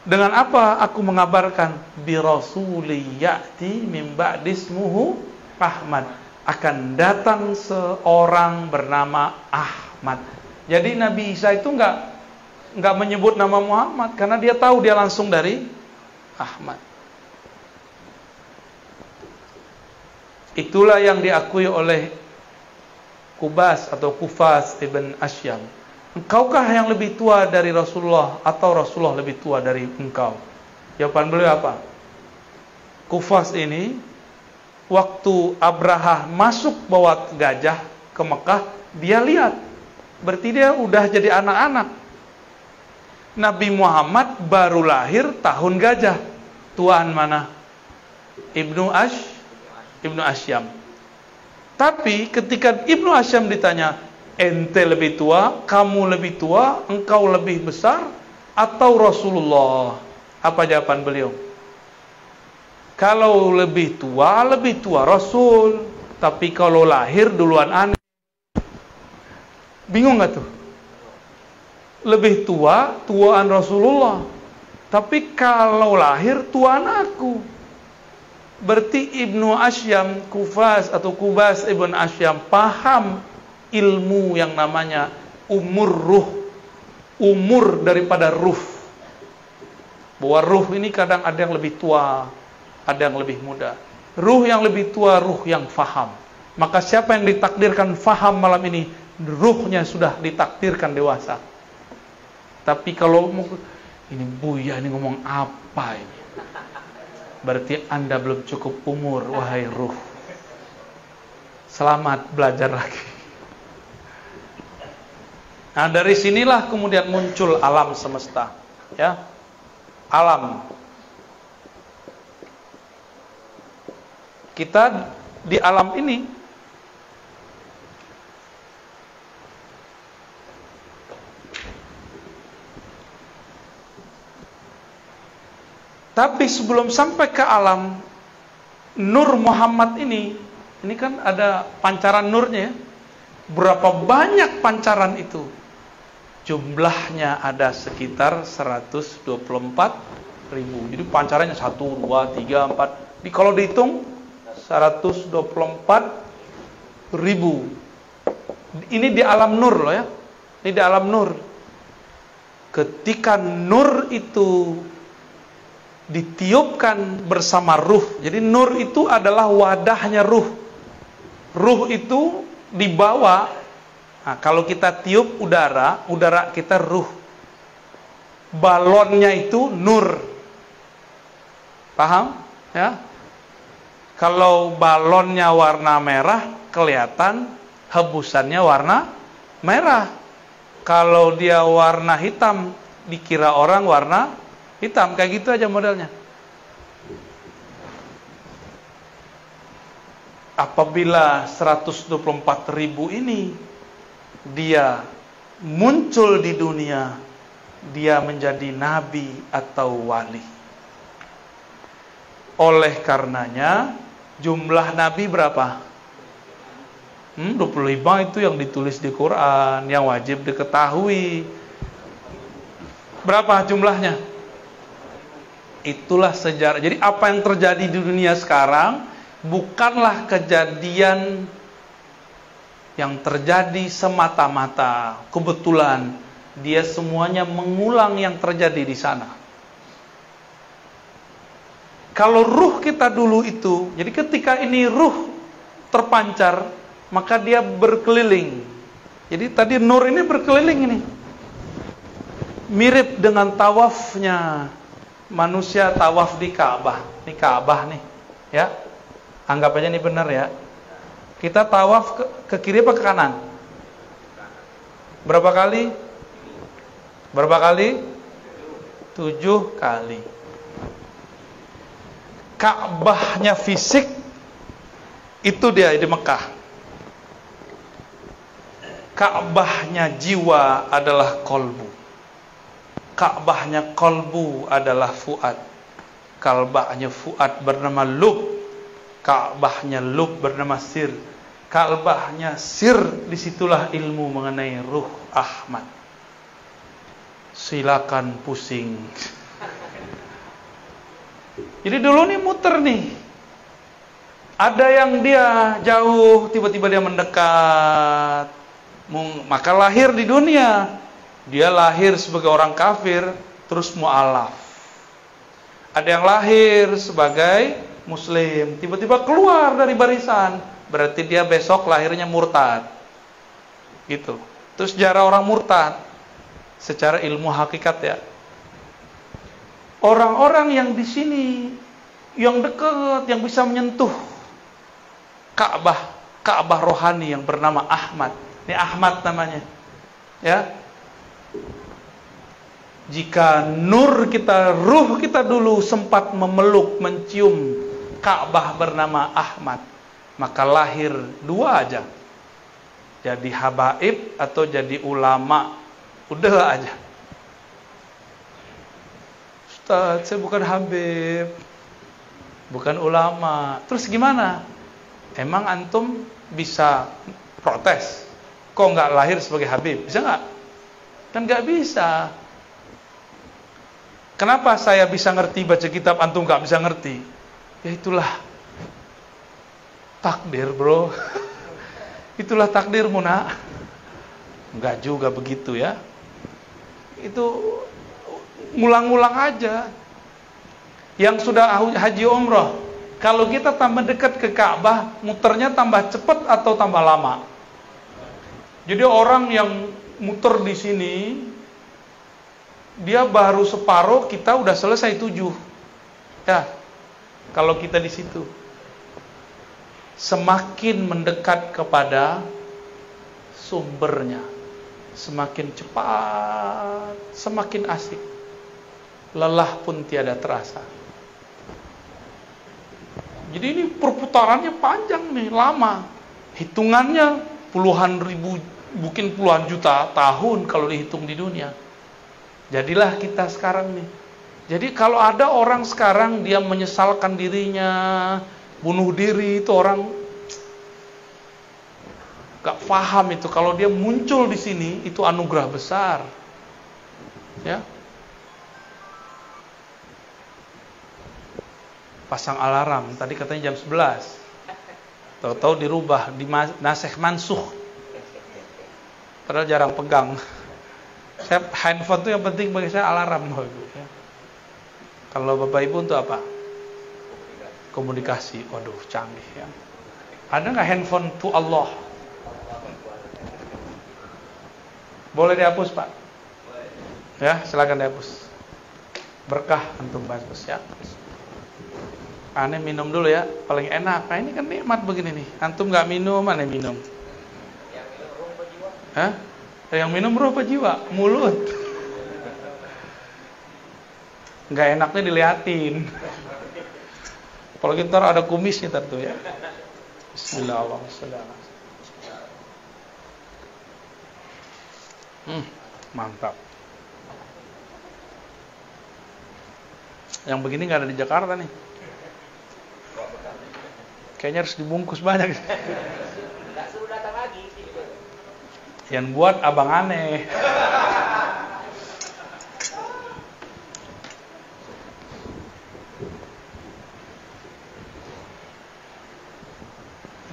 Dengan apa aku mengabarkan? Bi rasuli ya'ti min ba'dismuhu Ahmad. Akan datang seorang bernama Ahmad. Jadi Nabi Isa itu enggak menyebut nama Muhammad karena dia tahu dia langsung dari Ahmad. Itulah yang diakui oleh Kubas atau Kufas ibn Asyam. Engkaukah yang lebih tua dari Rasulullah atau Rasulullah lebih tua dari engkau? Jawaban beliau apa? Kufas ini waktu Abraha masuk bawa gajah ke Mekah, dia lihat. Berarti dia udah jadi anak-anak. Nabi Muhammad baru lahir tahun gajah. Tuaan mana? Ibnu Asyam. Tapi ketika Ibnu Asyam ditanya, ente lebih tua, kamu lebih tua, engkau lebih besar, atau Rasulullah? Apa jawaban beliau? Kalau lebih tua Rasul. Tapi kalau lahir duluan aneh. Bingung gak tuh? Lebih tua, tuaan Rasulullah. Tapi kalau lahir, tuaan aku. Berarti Ibnu Asyam, Kufas atau Kubas Ibn Asyam paham ilmu yang namanya umur ruh. Umur daripada ruh. Bahwa ruh ini kadang ada yang lebih tua, ada yang lebih muda. Ruh yang lebih tua, ruh yang faham. Maka siapa yang ditakdirkan faham malam ini, ruhnya sudah ditakdirkan dewasa. Tapi kalau ini Buya ini ngomong apa ini? Berarti Anda belum cukup umur, wahai ruh. Selamat belajar lagi. Nah, dari sinilah kemudian muncul alam semesta, ya. Alam. Kita di alam ini tapi sebelum sampai ke alam Nur Muhammad ini kan ada pancaran nurnya ya. Berapa banyak pancaran itu? Jumlahnya ada sekitar 124.000. Jadi pancarannya 1, 2, 3, 4. Kalau dihitung 124.000. Ini di alam nur loh ya. Ini di alam nur. Ketika nur itu ditiupkan bersama ruh. Jadi nur itu adalah wadahnya ruh. Ruh itu dibawa. Nah, kalau kita tiup udara, udara kita ruh. Balonnya itu nur. Paham? Ya. Kalau balonnya warna merah, kelihatan hebusannya warna merah. Kalau dia warna hitam, dikira orang warna hitam. Kayak gitu aja modelnya. Apabila 124.000 ini dia muncul di dunia, dia menjadi nabi atau wali. Oleh karenanya jumlah nabi berapa? 25 itu yang ditulis di Quran, yang wajib diketahui. Berapa jumlahnya? Itulah sejarah. Jadi apa yang terjadi di dunia sekarang bukanlah kejadian yang terjadi semata-mata kebetulan. Dia semuanya mengulang yang terjadi di sana. Kalau ruh kita dulu itu, jadi ketika ini ruh terpancar, maka dia berkeliling. Jadi tadi nur ini berkeliling ini. Mirip dengan tawafnya manusia tawaf di Ka'bah. Ini Ka'bah nih, ya. Anggap aja ini benar ya. Kita tawaf ke kiri apa ke kanan? Berapa kali? Berapa kali? 7 kali. Ka'bahnya fisik itu dia di Mekah. Ka'bahnya jiwa adalah kolbu. Ka'bahnya kolbu adalah fuad. Ka'bahnya fuad bernama lub. Ka'bahnya lub bernama sir. Ka'bahnya sir, disitulah ilmu mengenai ruh Ahmad. Silakan pusing. Jadi dulu nih muter nih. Ada yang dia jauh, tiba-tiba dia mendekat. Maka lahir di dunia. Dia lahir sebagai orang kafir, terus mu'alaf. Ada yang lahir sebagai muslim, tiba-tiba keluar dari barisan, berarti dia besok lahirnya murtad. Gitu. Terus sejarah orang murtad secara ilmu hakikat ya. Orang-orang yang di sini yang dekat, yang bisa menyentuh Ka'bah rohani yang bernama Ahmad. Ini Ahmad namanya. Ya. Jika nur kita, ruh kita dulu sempat memeluk, mencium Ka'bah bernama Ahmad, maka lahir 2 aja. Jadi habaib atau jadi ulama. Udah aja. Ustaz, saya bukan habib, bukan ulama. Terus gimana? Emang antum bisa protes? Kok nggak lahir sebagai habib? Bisa nggak? Kan nggak bisa. Kenapa saya bisa ngerti baca kitab, antum nggak bisa ngerti? Ya itulah takdir, bro. Itulah takdirmu, nak. Nggak juga begitu ya. Itu ngulang-ngulang aja. Yang sudah haji umroh, kalau kita tambah dekat ke Ka'bah, muternya tambah cepat atau tambah lama? Jadi orang yang muter di sini, dia baru separuh, kita udah selesai 7. Ya, kalau kita di situ. Semakin mendekat kepada sumbernya, semakin cepat, semakin asik. Lelah pun tiada terasa. Jadi ini perputarannya panjang nih, lama. Hitungannya puluhan ribu, mungkin puluhan juta tahun kalau dihitung di dunia. Jadilah kita sekarang nih. Jadi kalau ada orang sekarang dia menyesalkan dirinya, bunuh diri, itu orang gak paham itu. Kalau dia muncul di sini, itu anugerah besar. Ya. Pasang alarm, tadi katanya jam 11. Tahu-tahu dirubah, nasikh mansuh. Padahal jarang pegang. Saya handphone itu yang penting bagi saya alarm. Kalau Bapak Ibu untuk apa? Komunikasi. Waduh, canggih ya. Ada nggak handphone to Allah? Boleh dihapus, Pak? Ya, silakan dihapus. Berkah antum bagus ya. Aneh minum dulu ya, paling enak. Nah, ini kan nikmat begini nih. Antum nggak minum, aneh minum. Hah? Yang minum ruh apa jiwa? Mulut. Nggak enaknya diliatin. Apalagi ntar ada kumisnya tentu ya. Bismillahirrahmanirrahim. Mantap. Yang begini nggak ada di Jakarta nih. Kayaknya harus dibungkus banyak. Nggak suruh datang lagi. Yang buat abang aneh.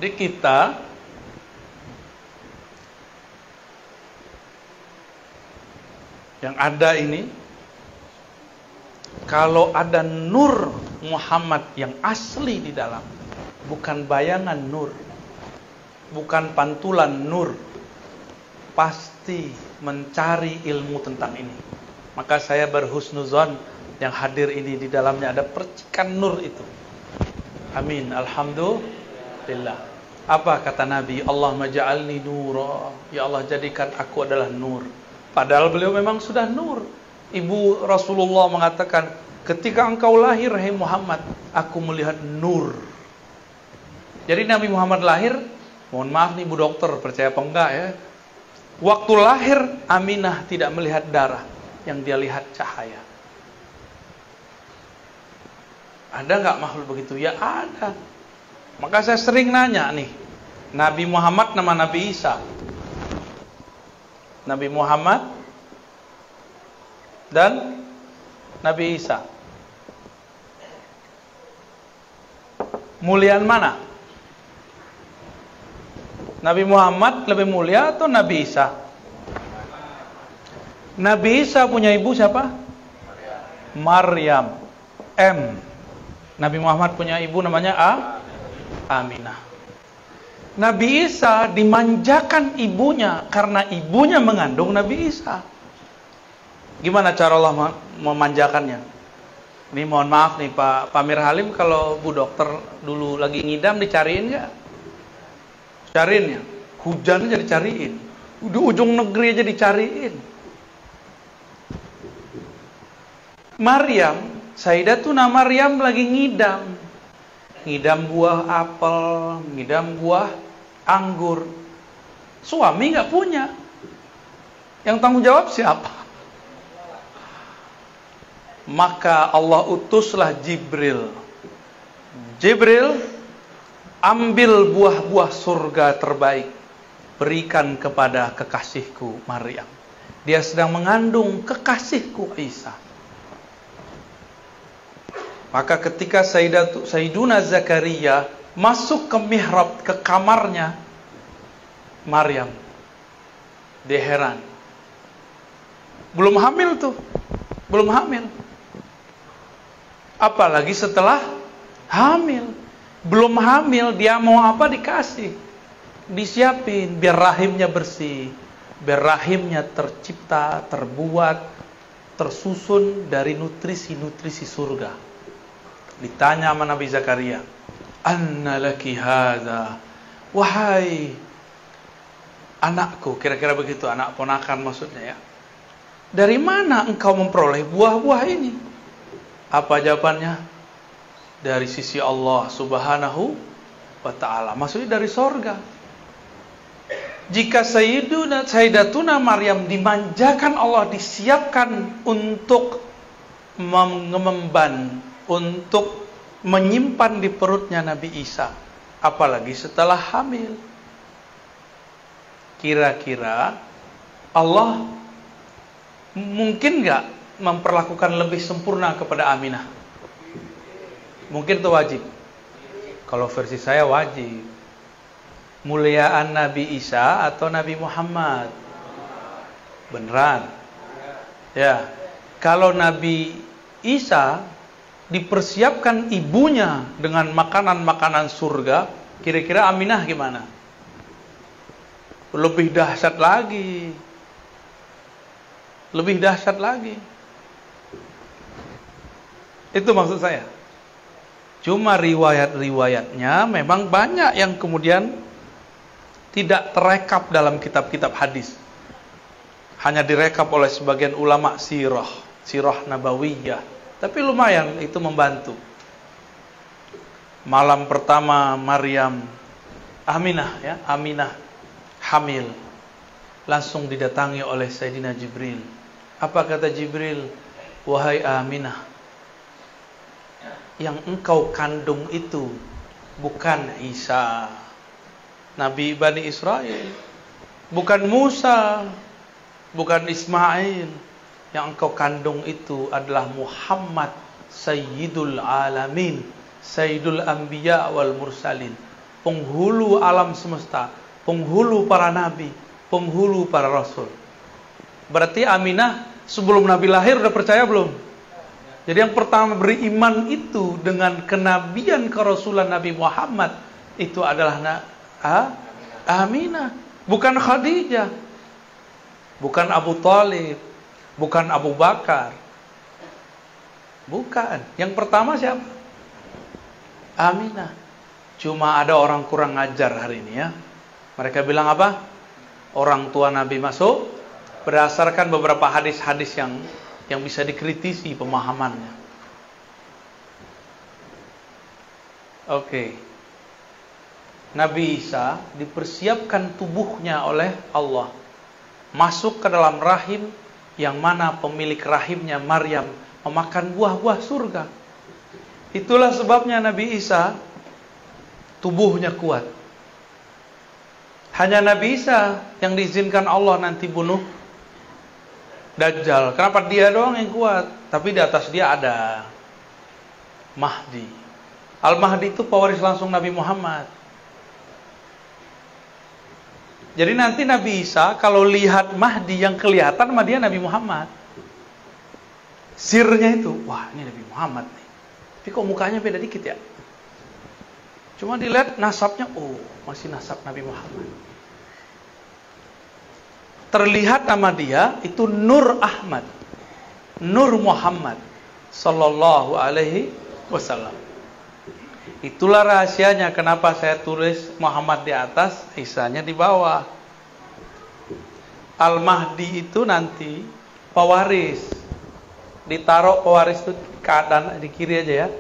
Jadi kita yang ada ini, kalau ada nur Muhammad yang asli di dalam, bukan bayangan nur, bukan pantulan nur, pasti mencari ilmu tentang ini. Maka saya berhusnuzon yang hadir ini di dalamnya ada percikan nur itu. Amin. Alhamdulillah. Apa kata Nabi? Allahumma ja'alni nura. Ya Allah, jadikan aku adalah nur. Padahal beliau memang sudah nur. Ibu Rasulullah mengatakan, ketika engkau lahir, hai Muhammad, aku melihat nur. Jadi Nabi Muhammad lahir, mohon maaf nih Bu Dokter, percaya apa enggak ya? Waktu lahir, Aminah tidak melihat darah, yang dia lihat cahaya. Ada nggak makhluk begitu? Ya ada. Maka saya sering nanya nih, Nabi Muhammad nama Nabi Isa. Nabi Muhammad dan Nabi Isa. Muliaan mana? Nabi Muhammad lebih mulia atau Nabi Isa? Nabi Isa punya ibu siapa? Maryam. M. Nabi Muhammad punya ibu namanya Aminah. Nabi Isa dimanjakan ibunya karena ibunya mengandung Nabi Isa. Gimana cara Allah memanjakannya? Ini mohon maaf nih Pak Pamir Halim, kalau Bu Dokter dulu lagi ngidam dicariin nggak? Cariin ya. Hujan aja dicariin. Di ujung negeri aja dicariin. Maryam, Sayyidatuna Maryam lagi ngidam. Ngidam buah apel, ngidam buah anggur. Suami nggak punya. Yang tanggung jawab siapa? Maka Allah utuslah Jibril. Jibril, ambil buah-buah surga terbaik, berikan kepada kekasihku Maryam. Dia sedang mengandung kekasihku Isa. Maka ketika Sayyiduna Zakaria masuk ke mihrab, ke kamarnya Maryam, dia heran. Belum hamil tuh, belum hamil. Apalagi setelah hamil. Belum hamil, dia mau apa dikasih, disiapin biar rahimnya bersih, biar rahimnya tercipta, terbuat, tersusun dari nutrisi-nutrisi surga. Ditanya sama Nabi Zakaria, anna laki hadza, wahai anakku, kira-kira begitu, anak ponakan maksudnya ya, dari mana engkau memperoleh buah-buah ini? Apa jawabannya? Dari sisi Allah subhanahu wa ta'ala, maksudnya dari sorga. Jika Sayyidatuna Maryam dimanjakan Allah, disiapkan untuk mengemban, untuk menyimpan di perutnya Nabi Isa, apalagi setelah hamil. Kira-kira Allah mungkin nggak memperlakukan lebih sempurna kepada Aminah? Mungkin itu wajib. Kalau versi saya wajib. Muliaan Nabi Isa atau Nabi Muhammad? Beneran? Ya. Kalau Nabi Isa dipersiapkan ibunya dengan makanan-makanan surga, kira-kira Aminah gimana? Lebih dahsyat lagi. Lebih dahsyat lagi. Itu maksud saya. Cuma riwayat-riwayatnya memang banyak yang kemudian tidak terekap dalam kitab-kitab hadis. Hanya direkap oleh sebagian ulama sirah nabawiyah. Tapi lumayan itu membantu. Malam pertama Aminah hamil. Langsung didatangi oleh Sayyidina Jibril. Apa kata Jibril? Wahai Aminah, yang engkau kandung itu bukan Isa, Nabi Bani Israel, bukan Musa, bukan Ismail. Yang engkau kandung itu adalah Muhammad, Sayyidul Alamin, Sayyidul Anbiya wal Mursalin, penghulu alam semesta, penghulu para nabi, penghulu para rasul. Berarti Aminah sebelum Nabi lahir udah percaya belum? Jadi yang pertama beriman itu dengan kenabian kerasulan Nabi Muhammad itu adalah Aminah, bukan Khadijah, bukan Abu Thalib, bukan Abu Bakar. Bukan. Yang pertama siapa? Aminah. Cuma ada orang kurang ajar hari ini ya. Mereka bilang apa? Orang tua Nabi masuk berdasarkan beberapa hadis-hadis yang bisa dikritisi pemahamannya. Oke. Nabi Isa dipersiapkan tubuhnya oleh Allah masuk ke dalam rahim yang mana pemilik rahimnya Maryam memakan buah-buah surga. Itulah sebabnya Nabi Isa tubuhnya kuat. Hanya Nabi Isa yang diizinkan Allah nanti bunuh Dajjal. Kenapa dia doang yang kuat? Tapi di atas dia ada Mahdi. Al-Mahdi itu pewaris langsung Nabi Muhammad. Jadi nanti Nabi Isa kalau lihat Mahdi yang kelihatan sama dia Nabi Muhammad. Sirnya itu, wah ini Nabi Muhammad nih. Tapi kok mukanya beda dikit ya? Cuma dilihat nasabnya, oh masih nasab Nabi Muhammad. Terlihat sama dia itu Nur Ahmad, Nur Muhammad Sallallahu Alaihi Wasallam. Itulah rahasianya kenapa saya tulis Muhammad di atas, Isanya di bawah. Al-Mahdi itu nanti pewaris. Ditaruh pewaris itu keadaan di kiri aja ya.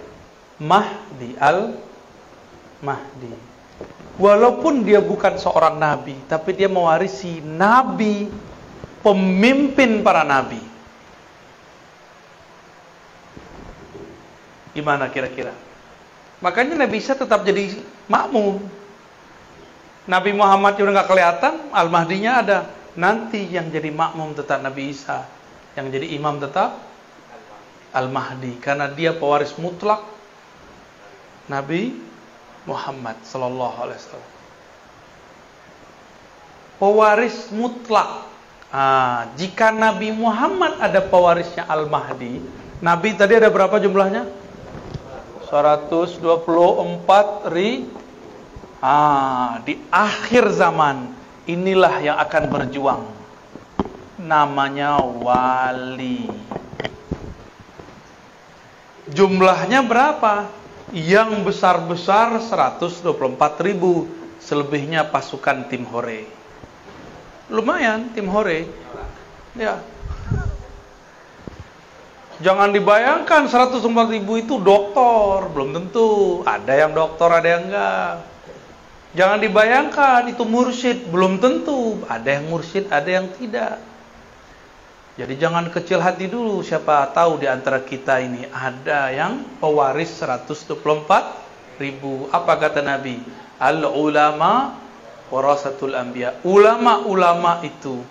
Mahdi, Al-Mahdi. Walaupun dia bukan seorang nabi, tapi dia mewarisi nabi, pemimpin para nabi. Gimana kira-kira? Makanya Nabi Isa tetap jadi makmum. Nabi Muhammad udah nggak kelihatan, Al-Mahdinya ada. Nanti yang jadi makmum tetap Nabi Isa, yang jadi imam tetap Al-Mahdi, karena dia pewaris mutlak Nabi Muhammad Sallallahu Alaihi Wasallam. Pewaris mutlak. Jika Nabi Muhammad ada pewarisnya Al-Mahdi, Nabi tadi ada berapa jumlahnya? 124 ribu. Di akhir zaman inilah yang akan berjuang. Namanya wali. Jumlahnya berapa? Yang besar-besar 124 ribu. Selebihnya pasukan tim hore. Lumayan tim hore. Ya. Jangan dibayangkan 104 ribu itu doktor, belum tentu. Ada yang doktor, ada yang enggak. Jangan dibayangkan itu mursyid, belum tentu. Ada yang mursyid, ada yang tidak. Jadi jangan kecil hati dulu. Siapa tahu di antara kita ini ada yang pewaris 124 ribu. Apa kata Nabi? Al-ulama warasatul anbiya. Ulama-ulama itu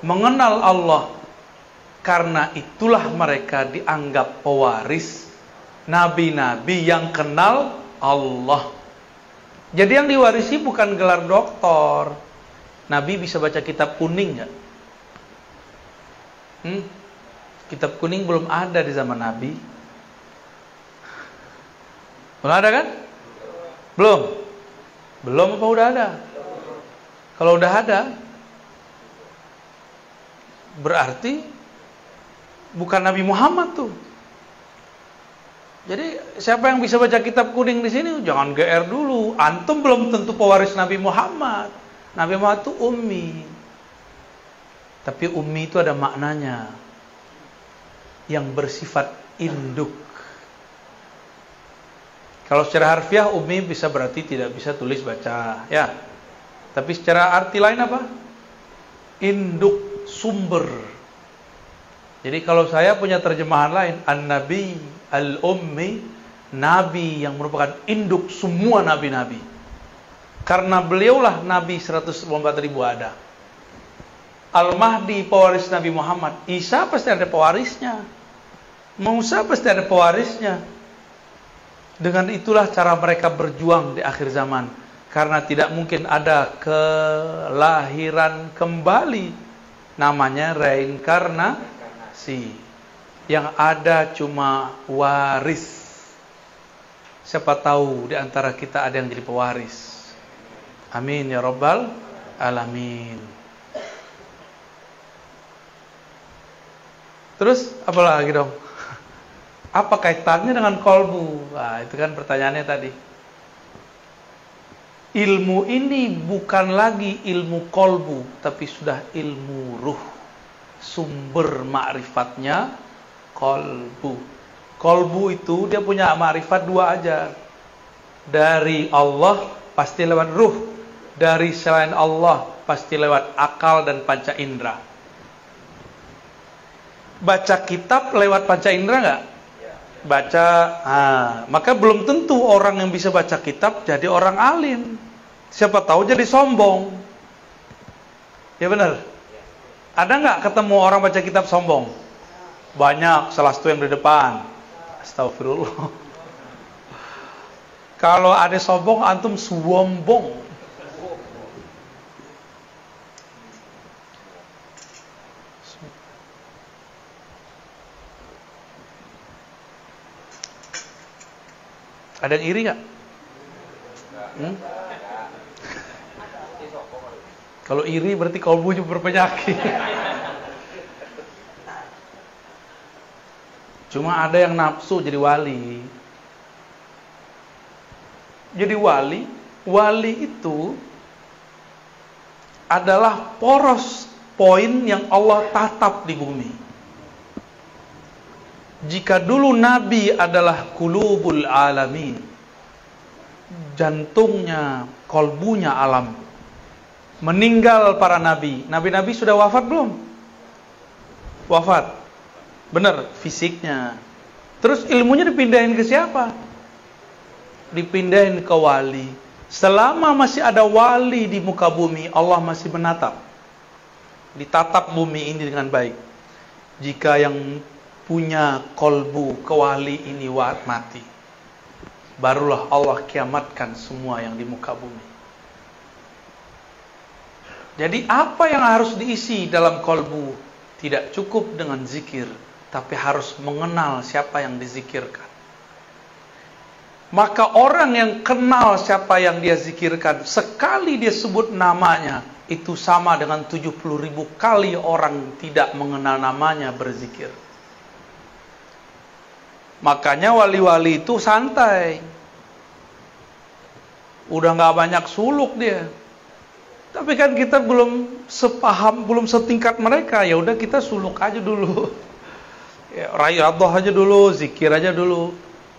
mengenal Allah. Karena itulah mereka dianggap pewaris nabi-nabi yang kenal Allah. Jadi yang diwarisi bukan gelar doktor. Nabi bisa baca kitab kuning nggak? Kitab kuning belum ada di zaman Nabi. Belum ada kan? Belum. Belum apa udah ada? Kalau udah ada, berarti bukan Nabi Muhammad tuh. Jadi siapa yang bisa baca kitab kuning di sini? Jangan GR dulu. Antum belum tentu pewaris Nabi Muhammad. Nabi Muhammad itu ummi. Tapi ummi itu ada maknanya yang bersifat induk. Kalau secara harfiah ummi bisa berarti tidak bisa tulis baca, ya. Tapi secara arti lain apa? Induk, sumber. Jadi kalau saya punya terjemahan lain, An-Nabi Al-Ummi, Nabi yang merupakan induk semua nabi-nabi. Karena beliaulah Nabi 124.000 ada. Al-Mahdi pewaris Nabi Muhammad. Isa pasti ada pewarisnya. Musa pasti ada pewarisnya. Dengan itulah cara mereka berjuang di akhir zaman. Karena tidak mungkin ada kelahiran kembali. Namanya reinkarnasi. Yang ada cuma waris. Siapa tahu di antara kita ada yang jadi pewaris. Amin ya rabbal alamin. Terus apa lagi dong? Apa kaitannya dengan kolbu? Nah, itu kan pertanyaannya tadi. Ilmu ini bukan lagi ilmu kolbu, tapi sudah ilmu ruh. Sumber ma'rifatnya kolbu. Kolbu itu dia punya ma'rifat dua aja. Dari Allah pasti lewat ruh. Dari selain Allah pasti lewat akal dan panca indera. Baca kitab lewat panca indera enggak? Baca, maka belum tentu orang yang bisa baca kitab jadi orang alim. Siapa tahu jadi sombong. Ya benar. Ada nggak ketemu orang baca kitab sombong? Banyak, salah satu yang di depan. Astagfirullah. Kalau ada sombong, antum sombong. Ada yang iri nggak? Kalau iri berarti kalbunya berpenyakit. Cuma ada yang nafsu jadi wali. Jadi wali itu adalah poros poin yang Allah tatap di bumi. Jika dulu Nabi adalah qulubul alamin, jantungnya, kolbunya alam, meninggal para nabi. Nabi-nabi sudah wafat belum? Wafat. Benar, fisiknya. Terus ilmunya dipindahin ke siapa? Dipindahin ke wali. Selama masih ada wali di muka bumi, Allah masih menatap. Ditatap bumi ini dengan baik. Jika yang punya kolbu kewali ini mati, barulah Allah kiamatkan semua yang di muka bumi. Jadi apa yang harus diisi dalam kolbu? Tidak cukup dengan zikir, tapi harus mengenal siapa yang dizikirkan. Maka orang yang kenal siapa yang dia zikirkan, sekali dia sebut namanya, itu sama dengan 70.000 kali orang tidak mengenal namanya berzikir. Makanya wali-wali itu santai. Udah gak banyak suluk dia. Tapi kan kita belum sepaham, belum setingkat mereka. Ya udah kita suluk aja dulu. Ya, riyadhah aja dulu, zikir aja dulu.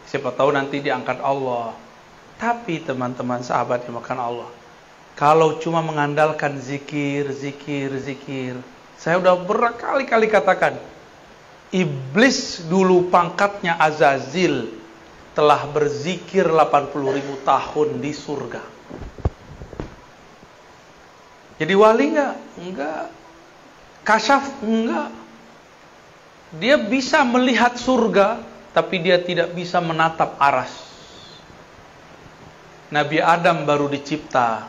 Siapa tahu nanti diangkat Allah. Tapi teman-teman sahabat yang makan Allah, kalau cuma mengandalkan zikir, saya udah berkali-kali katakan, Iblis dulu pangkatnya Azazil telah berzikir 80.000 tahun di surga. Jadi wali enggak? Enggak. Kasyaf? Enggak. Dia bisa melihat surga, tapi dia tidak bisa menatap aras. Nabi Adam baru dicipta,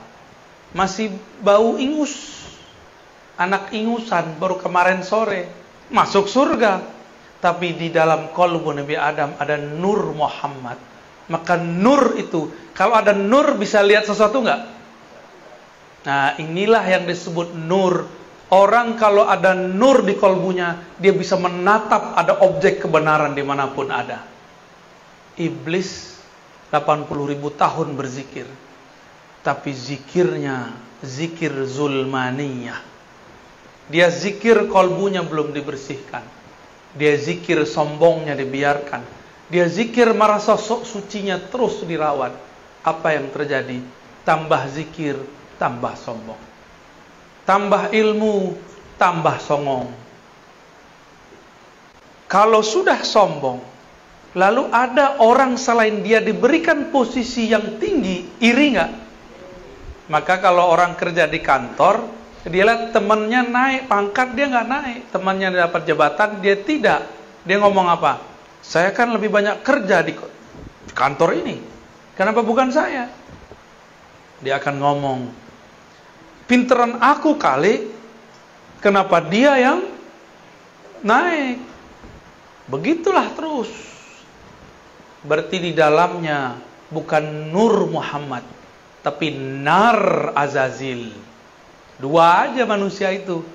masih bau ingus, anak ingusan, baru kemarin sore masuk surga. Tapi di dalam qalbu Nabi Adam ada nur Muhammad. Maka nur itu, kalau ada nur bisa lihat sesuatu nggak? Nah, inilah yang disebut nur. Orang kalau ada nur di kolbunya, dia bisa menatap ada objek kebenaran dimanapun ada. Iblis 80.000 tahun berzikir, tapi zikirnya zikir zulmaniyah. Dia zikir kolbunya belum dibersihkan. Dia zikir sombongnya dibiarkan. Dia zikir merasa sok sucinya terus dirawat. Apa yang terjadi? Tambah zikir, tambah sombong. Tambah ilmu, tambah songong. Kalau sudah sombong, lalu ada orang selain dia diberikan posisi yang tinggi, iri nggak? Maka kalau orang kerja di kantor, dia lihat temannya naik pangkat, dia nggak naik. Temannya dapat jabatan, dia tidak. Dia ngomong apa? Saya kan lebih banyak kerja di kantor ini. Kenapa bukan saya? Dia akan ngomong, pinteran aku kali, kenapa dia yang naik? Begitulah terus. Berarti di dalamnya bukan nur Muhammad, tapi nar Azazil. Dua aja manusia itu.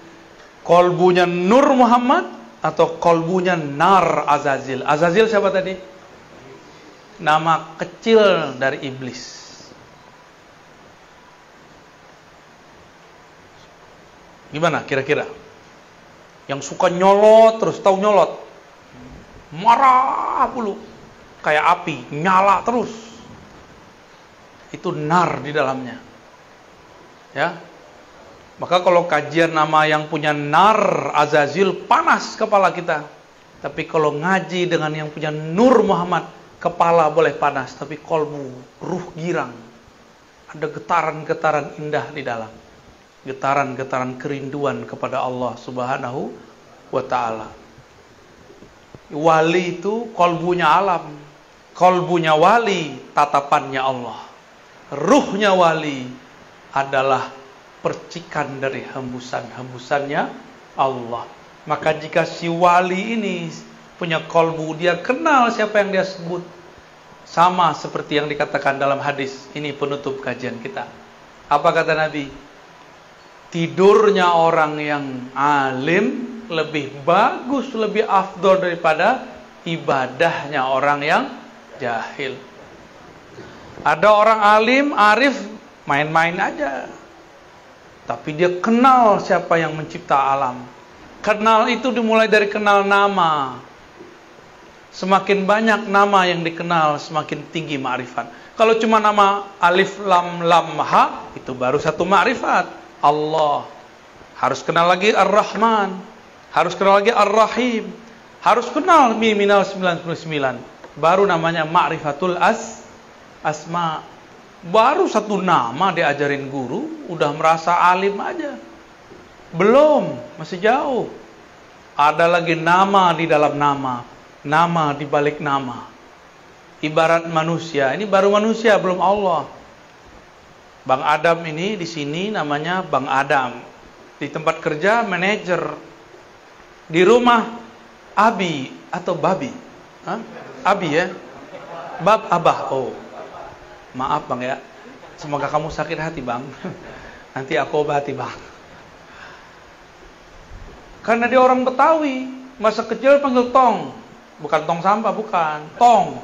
Kolbunya nur Muhammad atau kolbunya nar Azazil. Azazil siapa tadi? Nama kecil dari iblis. Gimana kira-kira? Yang suka nyolot terus, tahu nyolot? Marah dulu. Kayak api, nyala terus. Itu nar di dalamnya. Ya. Maka kalau kajian nama yang punya nar Azazil, panas kepala kita. Tapi kalau ngaji dengan yang punya nur Muhammad, kepala boleh panas, tapi kolbu, ruh girang. Ada getaran-getaran indah di dalam. Getaran-getaran kerinduan kepada Allah Subhanahu wa ta'ala. Wali itu kolbunya alam. Kolbunya wali, tatapannya Allah. Ruhnya wali adalah percikan dari hembusan-hembusannya Allah. Maka jika si wali ini punya kolbu, dia kenal siapa yang dia sebut. Sama seperti yang dikatakan dalam hadis. Ini penutup kajian kita. Apa kata Nabi? Tidurnya orang yang alim lebih bagus, lebih afdol daripada ibadahnya orang yang jahil. Ada orang alim, arif, main-main aja. Tapi dia kenal siapa yang mencipta alam. Kenal itu dimulai dari kenal nama. Semakin banyak nama yang dikenal, semakin tinggi ma'rifat. Kalau cuma nama alif, lam, lam, ha, itu baru satu ma'rifat. Allah. Harus kenal lagi Ar-Rahman. Harus kenal lagi Ar-Rahim. Harus kenal Minal 99. Baru namanya ma'rifatul asma. Baru satu nama diajarin guru, udah merasa alim aja. Belum, masih jauh. Ada lagi nama di dalam nama, nama di balik nama. Ibarat manusia, ini baru manusia, belum Allah. Bang Adam ini di sini namanya Bang Adam. Di tempat kerja manajer. Di rumah Abi atau Babi. Hah? Abi ya? Bab Abah. Oh. Maaf Bang ya. Semoga kamu sakit hati Bang. Nanti aku obati Bang. Karena dia orang Betawi. Masa kecil panggil tong. Bukan tong sampah, bukan. Tong.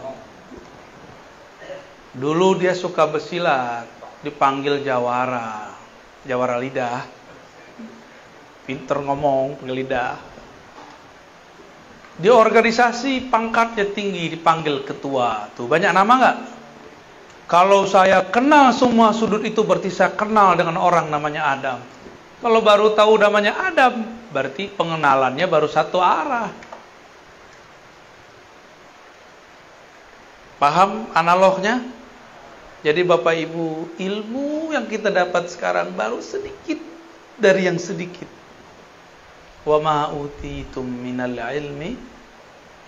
Dulu dia suka bersilat. Dipanggil jawara. Jawara lidah. Pinter ngomong, panggil lidah. Di organisasi pangkatnya tinggi, dipanggil ketua. Tuh banyak nama nggak? Kalau saya kenal semua sudut itu, berarti saya kenal dengan orang namanya Adam. Kalau baru tahu namanya Adam, berarti pengenalannya baru satu arah. Paham analognya? Jadi Bapak Ibu, ilmu yang kita dapat sekarang baru sedikit dari yang sedikit. Wa ma utitum minal ilmi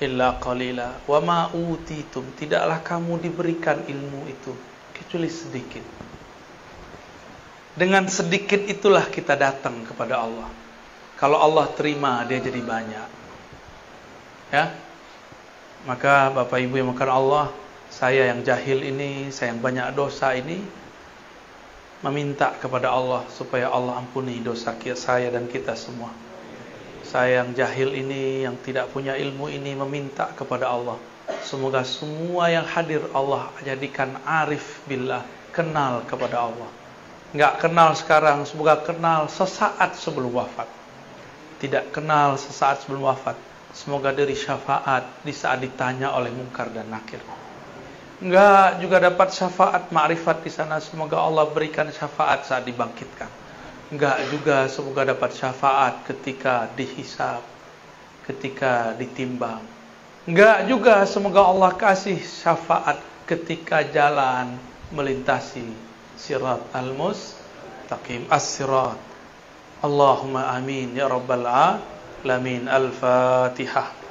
illa qalila. Wa ma utitum, tidaklah kamu diberikan ilmu itu kecuali sedikit. Dengan sedikit itulah kita datang kepada Allah. Kalau Allah terima, dia jadi banyak. Ya. Maka Bapak Ibu yang makan Allah, Saya yang jahil ini, saya yang banyak dosa ini, meminta kepada Allah supaya Allah ampuni dosa saya dan kita semua. Saya yang jahil ini, yang tidak punya ilmu ini, meminta kepada Allah, semoga semua yang hadir Allah jadikan arif billah, kenal kepada Allah. Enggak kenal sekarang, semoga kenal sesaat sebelum wafat. Tidak kenal sesaat sebelum wafat, semoga diberi syafaat di saat ditanya oleh Munkar dan Nakir. Enggak juga dapat syafaat ma'rifat di sana, semoga Allah berikan syafaat saat dibangkitkan. Enggak juga semoga dapat syafaat ketika dihisab, ketika ditimbang. Enggak juga semoga Allah kasih syafaat ketika jalan melintasi sirat al-mustaqim, as-sirat. Allahumma amin ya rabbal alamin. Al-Fatihah.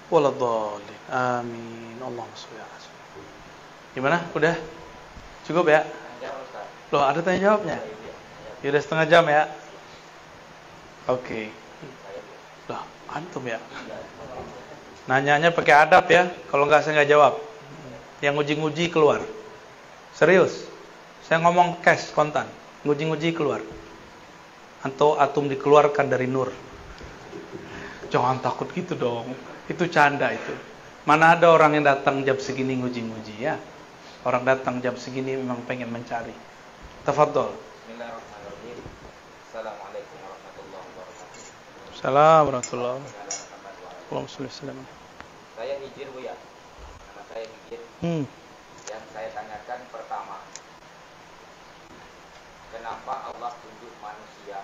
Waladhdallin. Amin. Allahumma sholli ala sayyidina. Gimana? Udah? Cukup ya? Loh, ada tanya jawabnya? Ya udah setengah jam ya? Oke. Loh, antum ya? Nanyanya pakai adab ya. Kalau enggak saya enggak jawab. Yang nguji-nguji keluar. Serius. Saya ngomong cash kontan. Nguji-nguji keluar. Atau atum dikeluarkan dari nur. Jangan takut gitu dong. Itu canda itu. Mana ada orang yang datang jam segini nguji-nguji ya. Orang datang jam segini memang pengen mencari. Tafadhol. Bismillahirrahmanirrahim. Assalamualaikum warahmatullahi wabarakatuh. Assalamualaikum warahmatullahi wabarakatuh. Allahumma sholli ala sayyidina. Saya Hijir Bu ya. Nama saya Hijir. Yang saya tanyakan pertama, kenapa Allah tunjuk manusia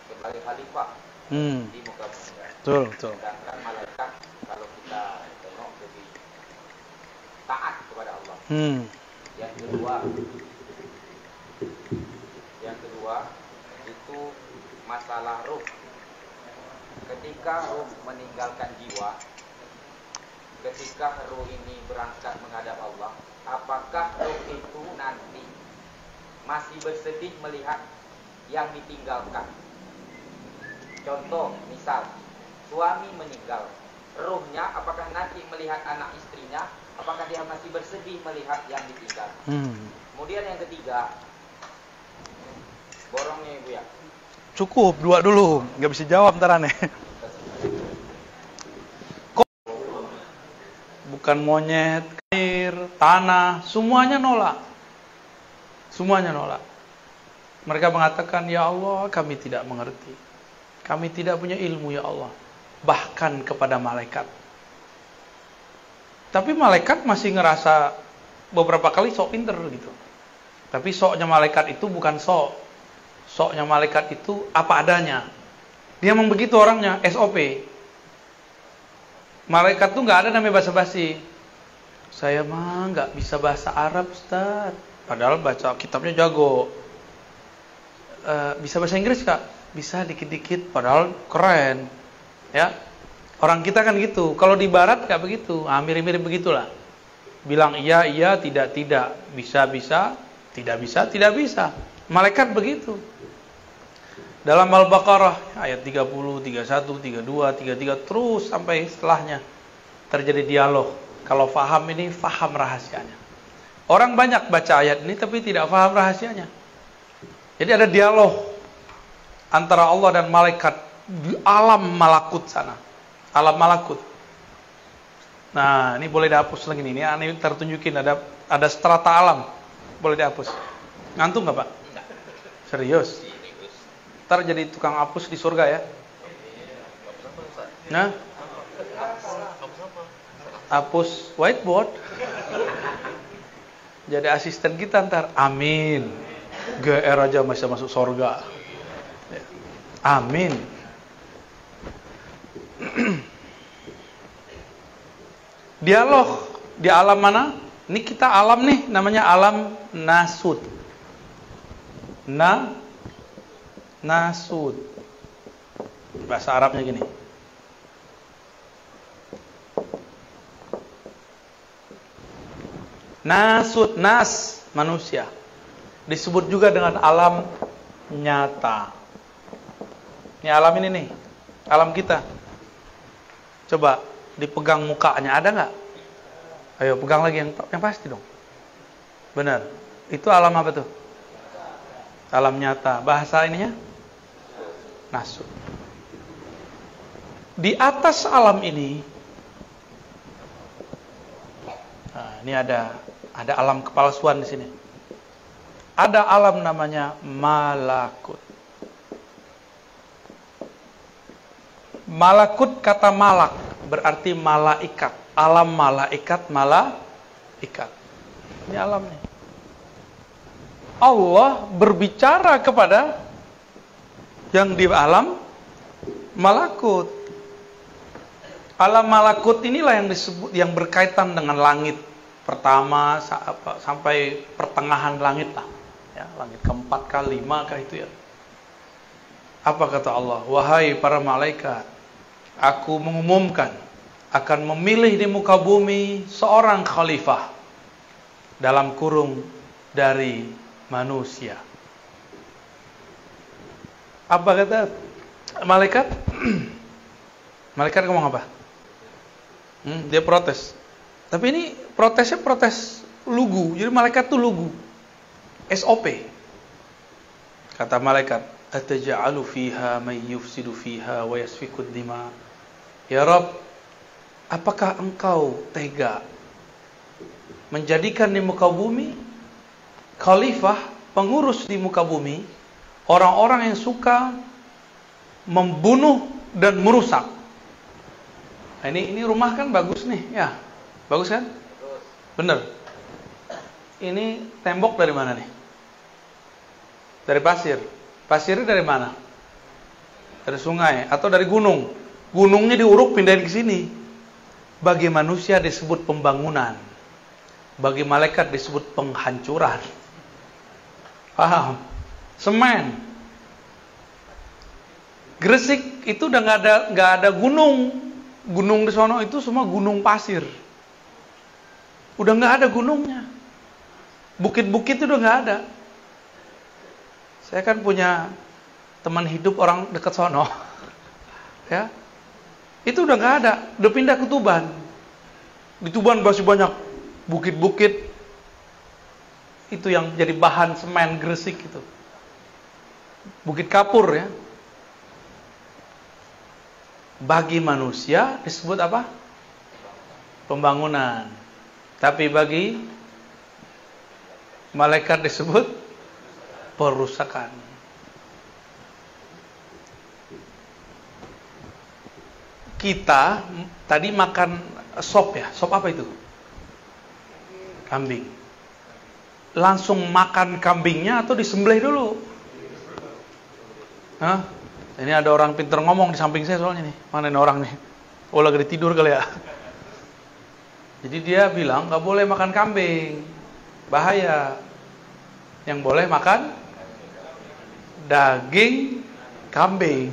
sebagai khalifah di muka bumi? Betul. Sedangkan malaikat kalau kita tengok lebih taat kepada Allah. Yang kedua itu masalah ruh. Ketika ruh meninggalkan jiwa, ketika ruh ini berangkat menghadap Allah, apakah ruh itu nanti masih bersedih melihat yang ditinggalkan? Contoh, misal suami meninggal, ruhnya apakah nanti melihat anak istrinya, apakah dia masih bersedih melihat yang ditinggal? Kemudian yang ketiga, borongnya Ibu ya. Cukup, dua dulu. Nggak bisa jawab ntar aneh. Bukan monyet, air, tanah, semuanya nolak. Semuanya nolak. Mereka mengatakan, ya Allah, kami tidak mengerti. Kami tidak punya ilmu, ya Allah. Bahkan kepada malaikat. Tapi malaikat masih ngerasa beberapa kali sok pinter gitu. Tapi soknya malaikat itu bukan sok. Soknya malaikat itu apa adanya. Dia memang begitu orangnya, SOP. Malaikat tuh nggak ada namanya basa-basi. Saya mah nggak bisa bahasa Arab, Ustaz. Padahal baca kitabnya jago. Bisa bahasa Inggris Kak? Bisa dikit-dikit, padahal keren. Ya, orang kita kan gitu. Kalau di Barat nggak begitu. Mirip-mirip begitulah. Bilang iya, tidak, bisa, tidak bisa. Malaikat begitu. Dalam Al-Baqarah ayat 30, 31, 32, 33 terus sampai setelahnya terjadi dialog. Kalau faham ini, faham rahasianya. Orang banyak baca ayat ini tapi tidak faham rahasianya. Jadi ada dialog antara Allah dan malaikat di alam malakut sana. Alam malakut. Nah, ini boleh dihapus lagi nih. Ini tertunjukin ada strata alam. Boleh dihapus. Ngantuk nggak Pak? Serius? Ntar jadi tukang hapus di surga ya. Nah, hapus whiteboard. Jadi asisten kita ntar. Amin. GR aja masih masuk surga. Amin. Dialog di alam mana? Ini kita alam nih, namanya alam nasud. Nasud. Bahasa Arabnya gini. Nasud, nas, manusia. Disebut juga dengan alam nyata. Ini alam ini nih, alam kita. Coba dipegang mukanya, ada nggak? Ayo pegang lagi yang pasti dong. Benar. Itu alam apa tuh? Alam nyata. Bahasa ininya? Nasu. Di atas alam ini, nah, ini ada alam kepalsuan di sini. Ada alam namanya malakut. Malakut kata malak berarti malaikat. Alam malaikat, malaikat. Ini alamnya. Allah berbicara kepada yang di alam malakut. Alam malakut inilah yang disebut, yang berkaitan dengan langit pertama sampai pertengahan langit lah. Ya, langit keempat kah, lima kah itu ya. Apa kata Allah? Wahai para malaikat, aku mengumumkan akan memilih di muka bumi seorang khalifah dalam kurung dari manusia. Apa kata malaikat? Malaikat ngomong apa? Dia protes. Tapi ini protesnya protes lugu. Jadi malaikat tuh lugu. SOP. Kata malaikat, ataj'alu fiha may yufsidu fiha wa yasfikud dima. Ya Rabb, apakah engkau tega menjadikan di muka bumi khalifah, pengurus di muka bumi, orang-orang yang suka membunuh dan merusak? Nah, ini rumah kan bagus nih, ya. Bagus kan? Bener. Ini tembok dari mana nih? Dari pasir. Pasirnya dari mana? Dari sungai atau dari gunung? Gunungnya diuruk pindahin ke sini. Bagi manusia disebut pembangunan. Bagi malaikat disebut penghancuran. Paham? Semen. Gresik itu udah nggak ada gunung. Gunung di sono itu semua gunung pasir. Udah nggak ada gunungnya. Bukit-bukit itu udah nggak ada. Saya kan punya teman hidup orang dekat sono. Ya. Itu udah nggak ada, udah pindah ke Tuban. Di Tuban masih banyak bukit-bukit. Itu yang jadi bahan semen Gresik itu. Bukit kapur ya. Bagi manusia disebut apa? Pembangunan. Tapi bagi malaikat disebut perusakan. Kita tadi makan sop ya. Sop apa itu? Kambing. Langsung makan kambingnya atau disembelih dulu? Hah? Ini ada orang pintar ngomong di samping saya soalnya nih. Mana ini orang nih? Oh lagi tidur kali ya. Jadi dia bilang nggak boleh makan kambing, bahaya. Yang boleh makan daging kambing.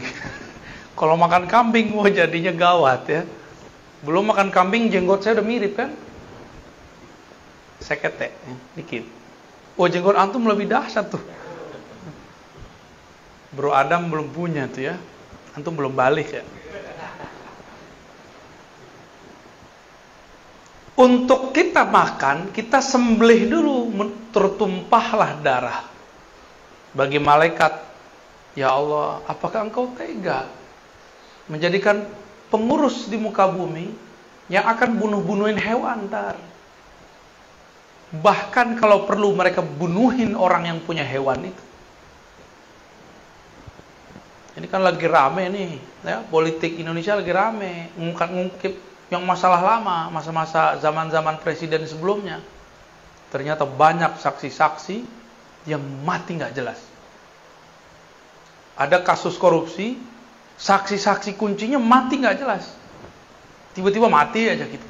Kalau makan kambing, wah jadinya gawat ya. Belum makan kambing, jenggot saya udah mirip kan? Sekete, dikit. Oh jenggot antum lebih dahsyat tuh. Bro Adam belum punya tuh ya. Antum belum balik ya. Untuk kita makan, kita sembelih dulu, tertumpahlah darah. Bagi malaikat, ya Allah, apakah engkau tega menjadikan pengurus di muka bumi yang akan bunuh-bunuhin hewan ntar? Bahkan kalau perlu mereka bunuhin orang yang punya hewan itu. Ini kan lagi rame nih, ya, politik Indonesia lagi rame, ngungkip yang masalah lama, masa-masa zaman-zaman presiden sebelumnya. Ternyata banyak saksi-saksi yang mati nggak jelas. Ada kasus korupsi, saksi-saksi kuncinya mati nggak jelas. Tiba-tiba mati aja gitu.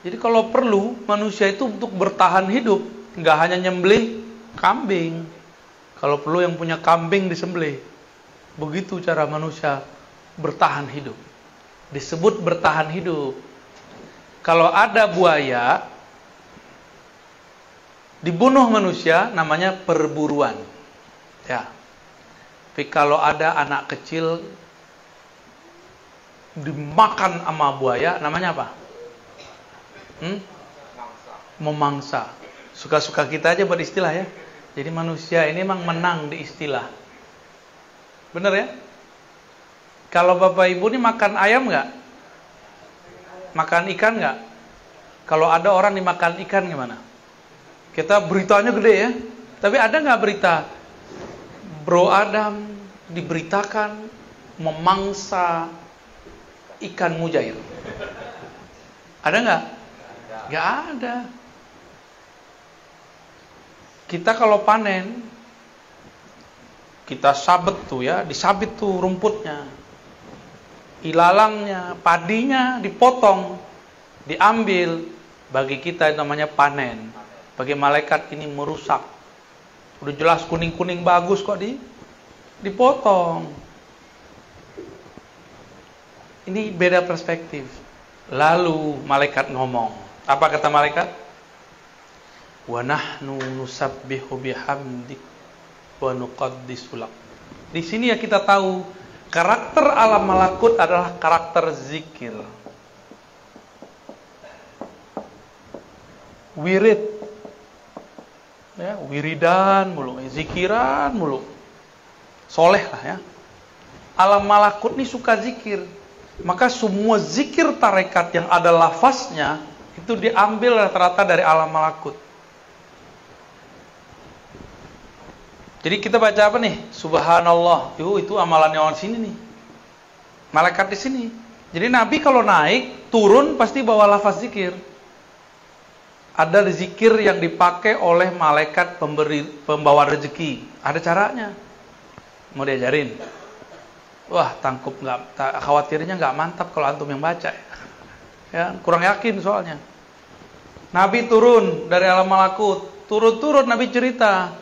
Jadi kalau perlu, manusia itu untuk bertahan hidup, nggak hanya nyembelih kambing. Kalau perlu yang punya kambing disembelih. Begitu cara manusia bertahan hidup. Disebut bertahan hidup. Kalau ada buaya dibunuh manusia, namanya perburuan. Ya. Tapi kalau ada anak kecil dimakan sama buaya, namanya apa? Memangsa. Suka-suka kita aja beristilah ya. Jadi manusia ini memang menang di istilah. Bener ya? Kalau Bapak Ibu ini makan ayam nggak? Makan ikan nggak? Kalau ada orang dimakan ikan gimana? Kita beritanya gede ya. Tapi ada nggak berita Bro Adam diberitakan memangsa ikan mujair? Ada nggak? Nggak ada. Kita kalau panen, kita sabet tuh ya, disabit tuh rumputnya, ilalangnya, padinya dipotong, diambil. Bagi kita namanya panen. Bagi malaikat ini merusak. Udah jelas kuning-kuning bagus kok dipotong. Ini beda perspektif. Lalu malaikat ngomong. Apa kata malaikat? Wa nahnu nusabbihu bihamdik wa nuqaddisu lak. Di sini ya kita tahu karakter alam malakut adalah karakter zikir. Wirid. Ya, wiridan mulu, zikiran mulu. Soleh lah ya. Alam malakut ini suka zikir. Maka semua zikir tarekat yang ada lafaznya itu diambil rata-rata dari alam malakut. Jadi kita baca apa nih? Subhanallah. Itu amalannya orang sini nih. Malaikat di sini. Jadi Nabi kalau naik, turun pasti bawa lafaz zikir. Ada zikir yang dipakai oleh malaikat pembawa rezeki. Ada caranya. Mau diajarin. Wah, tangkup khawatirnya nggak mantap kalau antum yang baca. Ya, kurang yakin soalnya. Nabi turun dari alam malakut. Turun-turun Nabi cerita.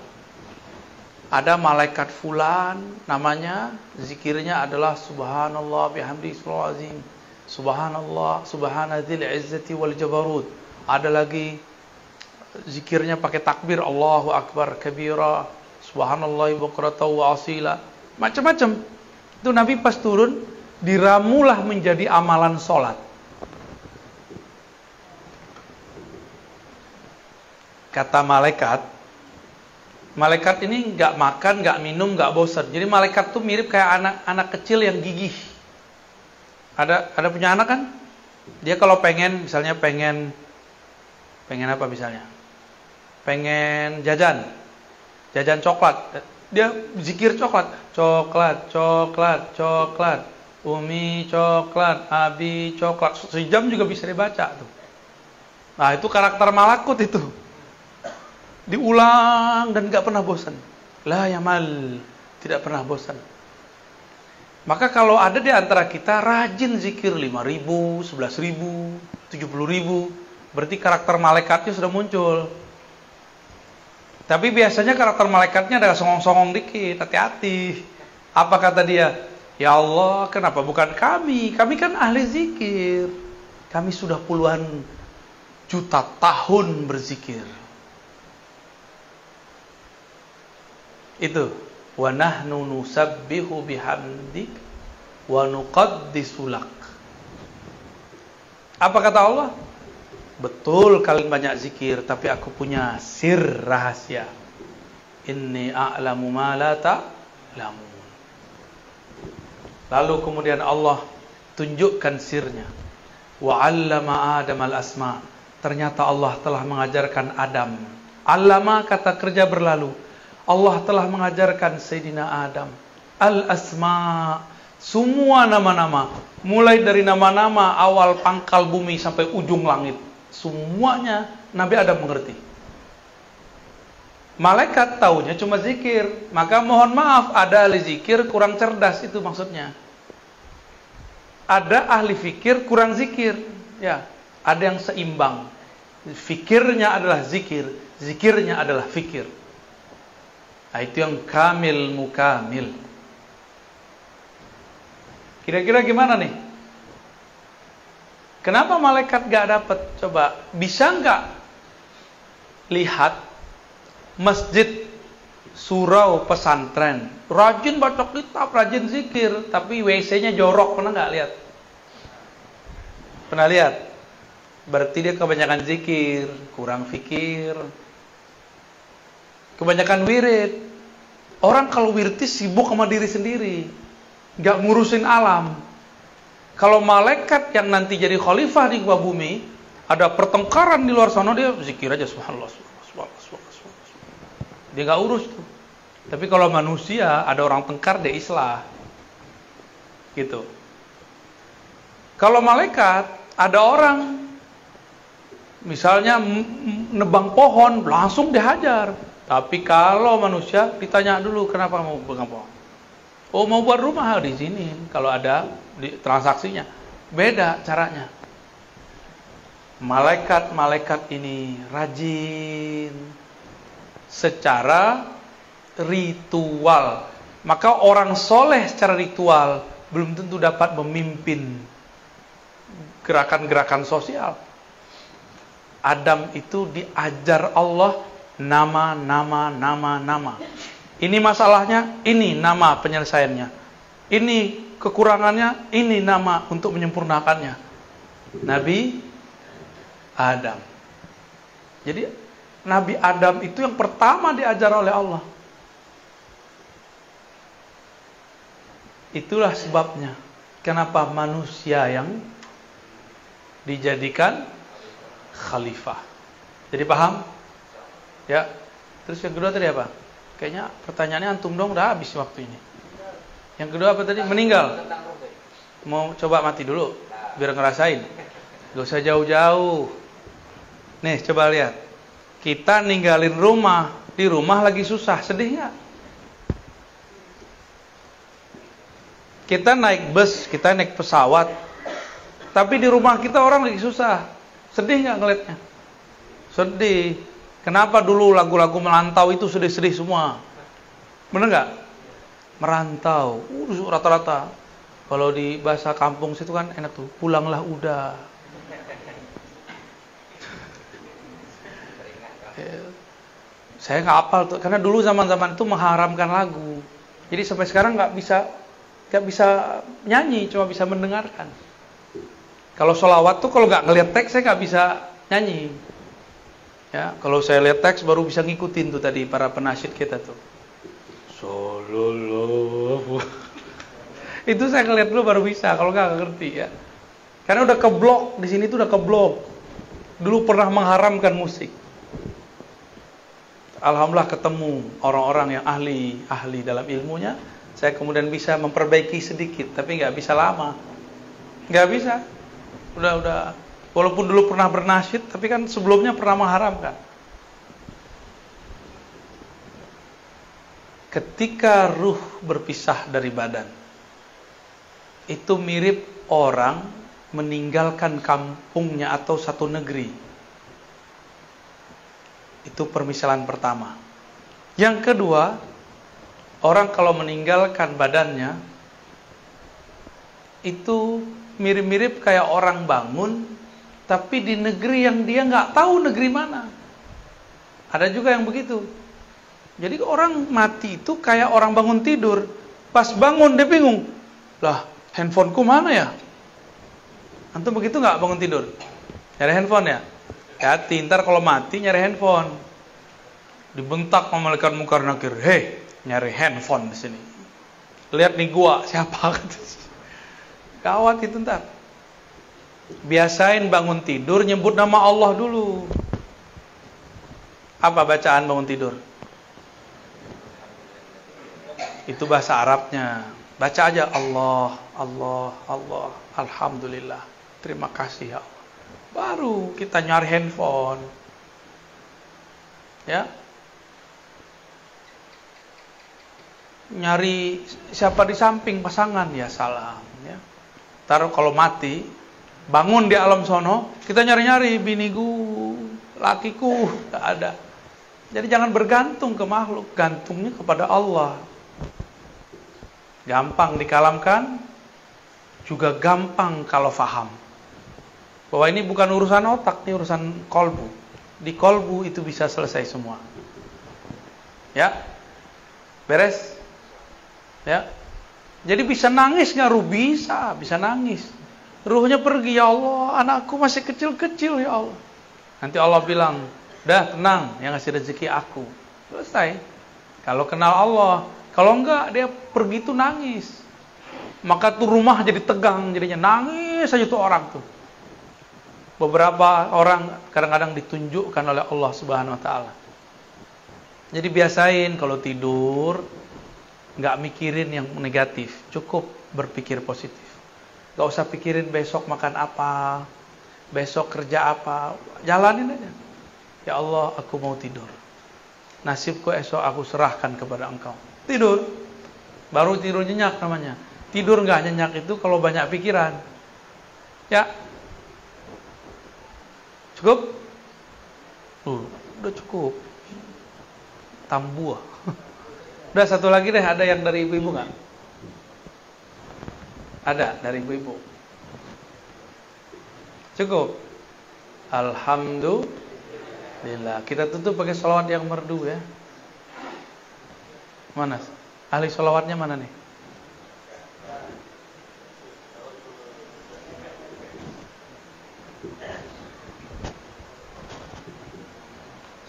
Ada malaikat fulan, namanya zikirnya adalah subhanallah bihamdi azim. Subhanallah, subhanadzil izzati wal jabarut. Ada lagi zikirnya pakai takbir Allahu akbar kabira, subhanallahi bukratan wa asila. Macam-macam. Itu Nabi pas turun diramulah menjadi amalan salat. Kata malaikat ini nggak makan, nggak minum, nggak bosan. Jadi malaikat tuh mirip kayak anak kecil yang gigih. Ada punya anak kan? Dia kalau pengen, misalnya pengen apa misalnya? Pengen jajan coklat. Dia zikir coklat. Umi coklat, Abi coklat. Sejam juga bisa dibaca tuh. Nah itu karakter malakut itu. Diulang dan gak pernah bosan. La yamal, tidak pernah bosan. Maka kalau ada di antara kita rajin zikir 5.000, 11.000, 70.000, berarti karakter malaikatnya sudah muncul. Tapi biasanya karakter malaikatnya ada songong-songong dikit, hati-hati. Apa kata dia? Ya Allah, kenapa bukan kami? Kami kan ahli zikir. Kami sudah puluhan juta tahun berzikir. Itu wa nahnu nusabbihu bihamdik wa nuqaddisu lak. Apa kata Allah? Betul kalian banyak zikir, tapi aku punya sir rahasia. Inni a'lamu ma la ta'lamun. Lalu kemudian Allah tunjukkan sirnya. Wa 'allama Adam al-asma. Ternyata Allah telah mengajarkan Adam. 'Allama kata kerja berlalu. Allah telah mengajarkan Sayyidina Adam al-asma, semua nama-nama, mulai dari nama-nama awal pangkal bumi sampai ujung langit, semuanya Nabi Adam mengerti. Malaikat taunya cuma zikir, maka mohon maaf ada ahli zikir kurang cerdas, itu maksudnya. Ada ahli fikir kurang zikir, ya. Ada yang seimbang. Fikirnya adalah zikir, zikirnya adalah fikir. Nah, itu yang kamil mukamil. Kira-kira gimana nih? Kenapa malaikat gak dapat? Coba, bisa gak lihat masjid surau pesantren, rajin baca kitab, rajin zikir, tapi WC-nya jorok, pernah nggak lihat? Pernah lihat? Berarti dia kebanyakan zikir, kurang fikir, kebanyakan wirid. Orang kalau wirid sibuk sama diri sendiri, nggak ngurusin alam. Kalau malaikat yang nanti jadi khalifah di muka bumi, ada pertengkaran di luar sana, dia zikir aja subhanallah, subhanallah, subhanallah. Dia nggak urus tuh. Tapi kalau manusia ada orang tengkar, dia islah. Gitu. Kalau malaikat ada orang misalnya nebang pohon, langsung dihajar. Tapi kalau manusia ditanya dulu kenapa mau nebang pohon. Oh, mau buat rumah di sini. Kalau ada di transaksinya, beda caranya. Malaikat-malaikat ini rajin secara ritual. Maka orang soleh secara ritual belum tentu dapat memimpin gerakan-gerakan sosial. Adam itu diajar Allah nama. Ini masalahnya, ini nama penyelesaiannya. Ini kekurangannya, ini nama untuk menyempurnakannya. Nabi Adam. Jadi Nabi Adam itu yang pertama diajar oleh Allah. Itulah sebabnya kenapa manusia yang dijadikan khalifah. Jadi paham? Ya. Terus yang kedua tadi apa? Kayaknya pertanyaannya antum dong, udah habis waktu ini. Yang kedua apa tadi? Meninggal. Mau coba mati dulu biar ngerasain. Gak usah jauh-jauh. Nih coba lihat. Kita ninggalin rumah, di rumah lagi susah, sedih gak? Kita naik bus, kita naik pesawat, tapi di rumah kita orang lagi susah, sedih gak ngeliatnya? Sedih. Kenapa dulu lagu-lagu melantau itu sedih-sedih semua? Bener gak? Merantau, rata-rata. Kalau di bahasa kampung situ kan enak tuh, pulanglah udah. Saya nggak hafal tuh, karena dulu zaman-zaman itu mengharamkan lagu. Jadi sampai sekarang nggak bisa nyanyi, cuma bisa mendengarkan. Kalau sholawat tuh kalau nggak ngeliat teks saya nggak bisa nyanyi. Ya, kalau saya lihat teks baru bisa ngikutin tuh tadi para penasyid kita tuh. Sallallahu. Itu saya ngeliat dulu baru bisa, kalau nggak ngerti ya. Karena udah keblok di sini tuh udah keblok. Dulu pernah mengharamkan musik. Alhamdulillah ketemu orang-orang yang ahli dalam ilmunya. Saya kemudian bisa memperbaiki sedikit, tapi nggak bisa lama. Nggak bisa. Udah. Walaupun dulu pernah bernasyid, tapi kan sebelumnya pernah mengharamkan. Ketika ruh berpisah dari badan, itu mirip orang meninggalkan kampungnya atau satu negeri. Itu permisalan pertama. Yang kedua, orang kalau meninggalkan badannya itu mirip-mirip kayak orang bangun tapi di negeri yang dia nggak tahu negeri mana. Ada juga yang begitu. Jadi orang mati itu kayak orang bangun tidur. Pas bangun dia bingung. Lah, handphoneku mana ya? Antum begitu nggak bangun tidur? Nyari handphone ya? Hati, ntar kalau mati nyari handphone. Dibentak sama malaikat mungkar nakir. Hei, nyari handphone di sini. Lihat nih gua, siapa? Gawat itu ntar. Biasain bangun tidur nyebut nama Allah dulu. Apa bacaan bangun tidur? Itu bahasa Arabnya. Baca aja Allah, Allah, Allah, Alhamdulillah. Terima kasih ya Allah. Baru kita nyari handphone. Ya. Nyari siapa di samping pasangan, ya salam, ya. Taruh kalau mati, bangun di alam sono, kita nyari-nyari biniku, lakiku, enggak ada. Jadi jangan bergantung ke makhluk, gantungnya kepada Allah. Gampang dikalamkan, juga gampang kalau faham. Bahwa ini bukan urusan otak, ini urusan kolbu. Di kolbu itu bisa selesai semua. Ya. Beres? Ya. Jadi bisa nangis nggak ruh? Bisa nangis. Ruhnya pergi, ya Allah, anakku masih kecil-kecil ya Allah. Nanti Allah bilang, "Dah tenang, yang ngasih rezeki aku." Selesai. Kalau kenal Allah, kalau enggak dia pergi tuh nangis. Maka tuh rumah jadi tegang, jadinya nangis aja tuh orang tuh. Beberapa orang kadang-kadang ditunjukkan oleh Allah Subhanahu wa taala. Jadi biasain kalau tidur nggak mikirin yang negatif, cukup berpikir positif. Nggak usah pikirin besok makan apa, besok kerja apa, jalanin aja. Ya Allah, aku mau tidur. Nasibku esok aku serahkan kepada Engkau. Tidur, baru tidur nyenyak namanya. Tidur nggak nyenyak itu kalau banyak pikiran. Ya, cukup? Udah cukup. Tambuah. Udah satu lagi deh, ada yang dari ibu-ibu nggak? Ada dari ibu-ibu. Cukup. Alhamdulillah. Kita tutup pakai sholawat yang merdu ya. Mana? Ahli sholawatnya mana nih?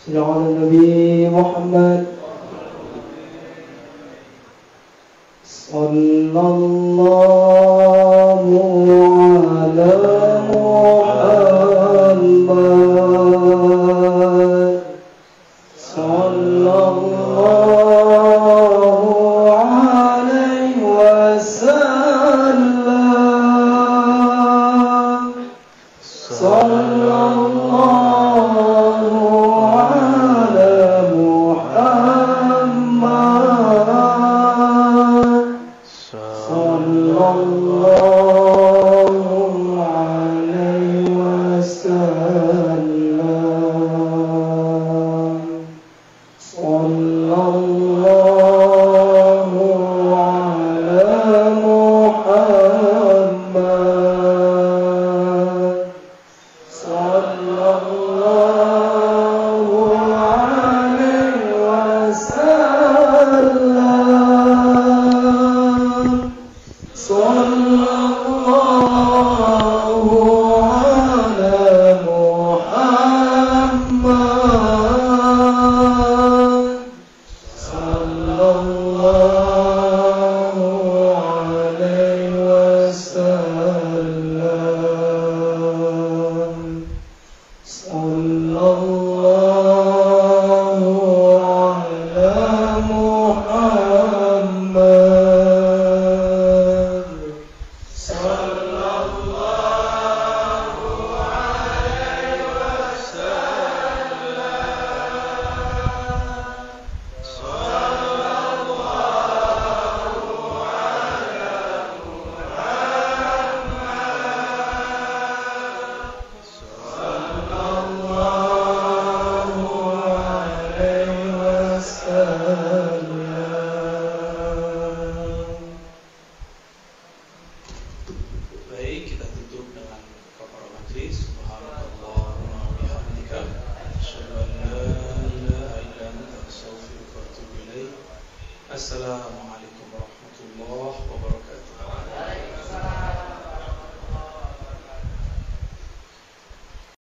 Sallallahu Nabi Muhammad sallallahu ala Muhammad sallallahu alaihi wasallam sallallahu Assalamualaikum.